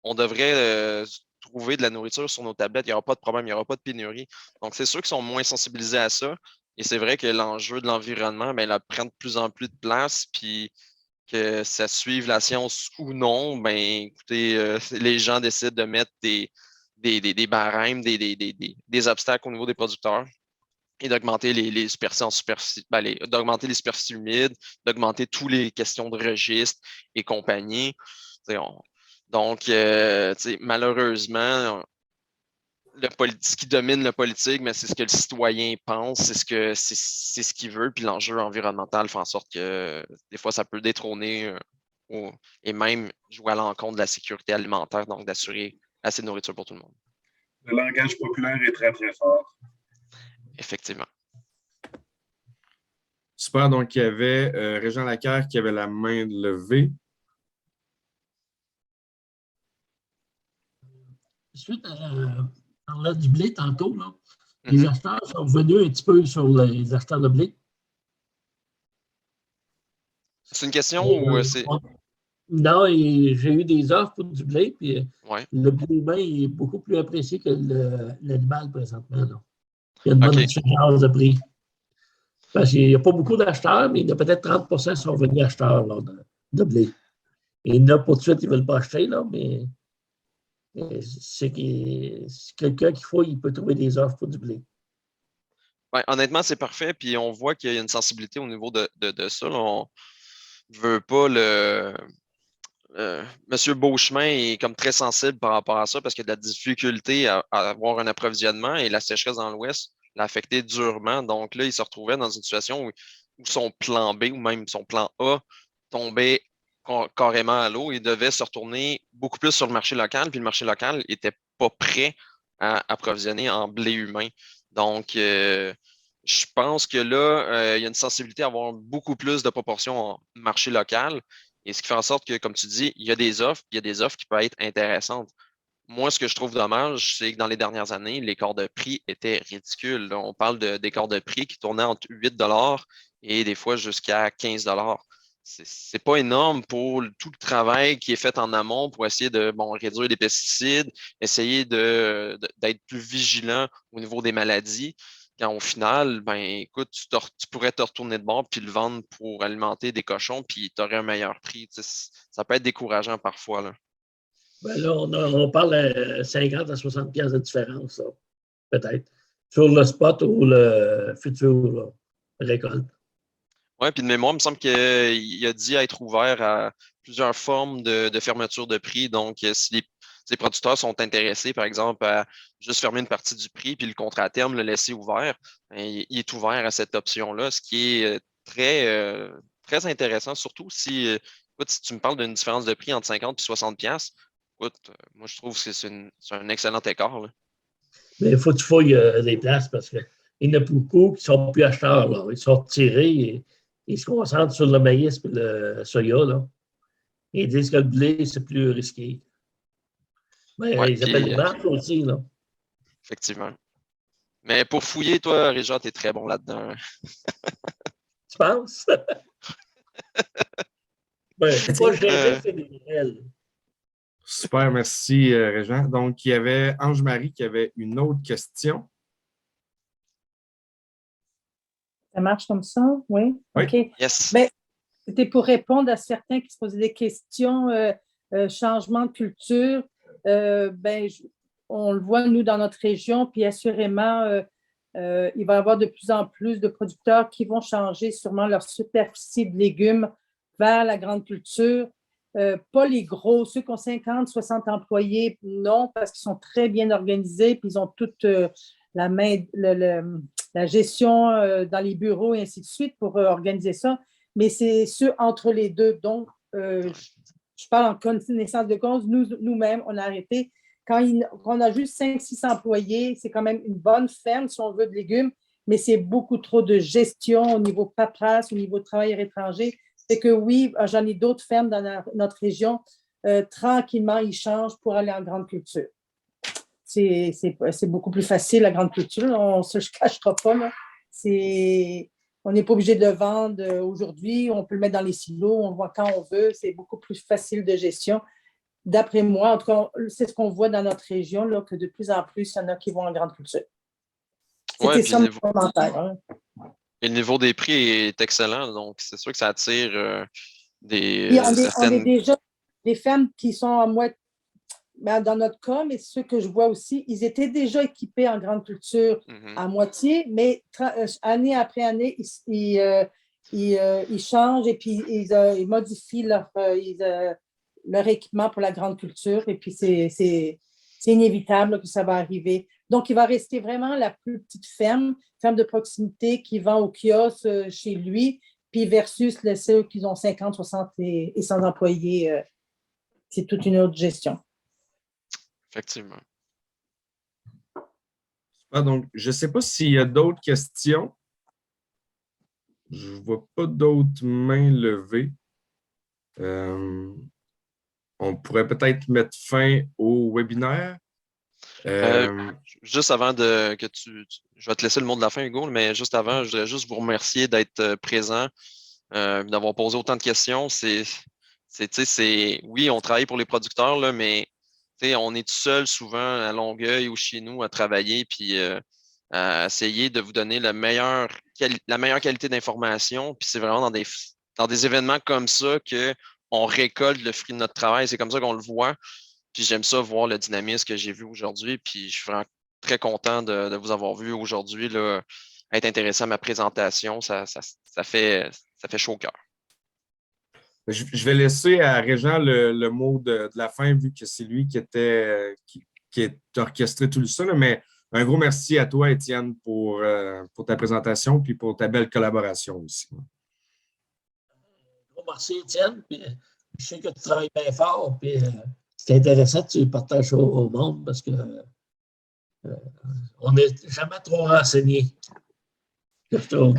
on devrait trouver de la nourriture sur nos tablettes. Il n'y aura pas de problème, il n'y aura pas de pénurie. Donc, c'est ceux qui sont moins sensibilisés à ça. Et c'est vrai que l'enjeu de l'environnement, ben, il prend de plus en plus de place. Puis que ça suive la science ou non, ben, écoutez, les gens décident de mettre des barèmes, des obstacles au niveau des producteurs et d'augmenter les superficies en superficie, d'augmenter les superficies humides, d'augmenter toutes les questions de registre et compagnie. Donc, malheureusement, ce qui domine le politique, mais c'est ce que le citoyen pense, c'est ce qu'il veut, puis l'enjeu environnemental fait en sorte que des fois, ça peut détrôner et même jouer à l'encontre de la sécurité alimentaire, donc d'assurer assez de nourriture pour tout le monde. Le langage populaire est très, très fort. Effectivement. Super, donc il y avait Régent Lacaire qui avait la main levée. Suite à parlait du blé tantôt, là. Les acheteurs sont revenus un petit peu sur les acheteurs de blé. C'est une question ou c'est... Non, j'ai eu des offres pour du blé, puis le blé humain est beaucoup plus apprécié que l'animal présentement. Là. Il y a une bonne différence de prix. Parce qu'il n'y a pas beaucoup d'acheteurs, mais il y a peut-être 30 % qui sont revenus acheteurs là, de blé. Et il y en a pour tout de suite, ils ne veulent pas acheter, là, mais C'est quelqu'un qu'il faut, il peut trouver des offres pour du blé. Ouais, honnêtement, c'est parfait. Puis on voit qu'il y a une sensibilité au niveau de ça. Là. On veut pas le. Monsieur Beauchemin est comme très sensible par rapport à ça parce qu'il y a de la difficulté à avoir un approvisionnement et la sécheresse dans l'Ouest l'a affecté durement. Donc là, il se retrouvait dans une situation où son plan B ou même son plan A tombait carrément à l'eau. Il devait se retourner beaucoup plus sur le marché local, puis le marché local n'était pas prêt à approvisionner en blé humain. Donc, je pense que là, il y a une sensibilité à avoir beaucoup plus de proportions en marché local. Et ce qui fait en sorte que, comme tu dis, il y a des offres, puis il y a des offres qui peuvent être intéressantes. Moi, ce que je trouve dommage, c'est que dans les dernières années, l'écart de prix était ridicule. Là, on parle d'écart de prix qui tournait entre 8 et des fois jusqu'à 15 C'est pas énorme pour tout le travail qui est fait en amont pour essayer de réduire les pesticides, essayer d'être plus vigilant au niveau des maladies. Quand au final, ben écoute, tu pourrais te retourner de bord puis le vendre pour alimenter des cochons, puis tu aurais un meilleur prix. Tu sais, ça peut être décourageant parfois, là. Ben là, on parle de 50 à 60 piastres de différence, là, peut-être, sur le spot ou le futur là, récolte. Oui, puis de mémoire, il me semble qu'il a dit être ouvert à plusieurs formes de fermeture de prix. Donc, si les producteurs sont intéressés, par exemple, à juste fermer une partie du prix, puis le contrat à terme, le laisser ouvert, ben, il est ouvert à cette option-là, ce qui est très intéressant, surtout écoute, si tu me parles d'une différence de prix entre 50 et 60 piastres, écoute, moi, je trouve que c'est un excellent écart, là. Mais il faut que tu fouilles des places parce qu'il y en a beaucoup qui ne sont plus acheteurs. Là. Ils sont retirés et ils se concentrent sur le maïs et le soya. Là. Et ils disent que le blé, c'est plus risqué. Mais Ouais, ils appellent les marques aussi. Là. Effectivement. Mais pour fouiller, toi, Réjean, tu es très bon là-dedans. Tu penses? Ben, je ne suis pas géré, c'est des nouvelles. Super, merci, Régent. Donc, il y avait Ange-Marie qui avait une autre question. Ça marche comme ça? Oui? Oui. OK. Yes. Ben, c'était pour répondre à certains qui se posaient des questions, changement de culture. On le voit, nous, dans notre région, puis assurément, il va y avoir de plus en plus de producteurs qui vont changer sûrement leur superficie de légumes vers la grande culture. Pas les gros, ceux qui ont 50, 60 employés, non, parce qu'ils sont très bien organisés, puis ils ont toute la gestion dans les bureaux et ainsi de suite pour organiser ça. Mais c'est ceux entre les deux. Donc, je parle en connaissance de cause, nous-mêmes, on a arrêté. Quand on a juste 5-6 employés, c'est quand même une bonne ferme, si on veut, de légumes, mais c'est beaucoup trop de gestion au niveau paperasse, au niveau de travailleurs étrangers. C'est que oui, j'en ai d'autres fermes dans notre région. Tranquillement, ils changent pour aller en grande culture. C'est beaucoup plus facile, la grande culture. On ne se cachera pas. Là. On n'est pas obligé de le vendre aujourd'hui. On peut le mettre dans les silos. On voit quand on veut. C'est beaucoup plus facile de gestion. D'après moi, en tout cas, c'est ce qu'on voit dans notre région, là, que de plus en plus, il y en a qui vont en grande culture. C'était ça mon commentaire. Hein. Et le niveau des prix est excellent, donc c'est sûr que ça attire on est déjà des femmes qui sont en moitié, dans notre cas, mais ceux que je vois aussi, ils étaient déjà équipés en grande culture à moitié, mais année après année, ils changent et puis ils modifient leur équipement pour la grande culture et puis c'est inévitable que ça va arriver. Donc, il va rester vraiment la plus petite ferme de proximité qui vend au kiosque chez lui, puis versus ceux qui ont 50, 60 et 100 employés. C'est toute une autre gestion. Effectivement. Donc, je ne sais pas s'il y a d'autres questions. Je ne vois pas d'autres mains levées. On pourrait peut-être mettre fin au webinaire. Juste avant je vais te laisser le mot de la fin, Hugo, mais juste avant, je voudrais juste vous remercier d'être présent, d'avoir posé autant de questions. Oui, on travaille pour les producteurs, là, mais on est tout seul souvent à Longueuil ou chez nous à travailler puis à essayer de vous donner la meilleure qualité d'information. Puis c'est vraiment dans des événements comme ça qu'on récolte le fruit de notre travail. C'est comme ça qu'on le voit. Puis j'aime ça voir le dynamisme que j'ai vu aujourd'hui. Puis je suis vraiment très content de vous avoir vu aujourd'hui, là, être intéressé à ma présentation. Ça fait chaud au cœur. Je vais laisser à Régent le mot de la fin, vu que c'est lui qui est orchestré tout ça. Là, mais un gros merci à toi, Étienne, pour ta présentation et pour ta belle collaboration aussi. Gros merci, Étienne. Puis, je sais que tu travailles bien fort. Puis, c'est intéressant que tu partages au monde parce que on n'est jamais trop renseigné. Il faut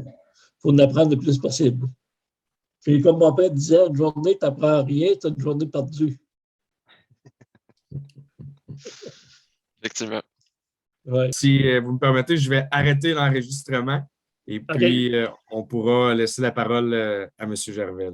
en apprendre le plus possible. Puis, comme mon père disait, une journée, tu n'apprends rien, tu as une journée perdue. Effectivement. Ouais. Si vous me permettez, je vais arrêter l'enregistrement et puis on pourra laisser la parole à M. Gervais.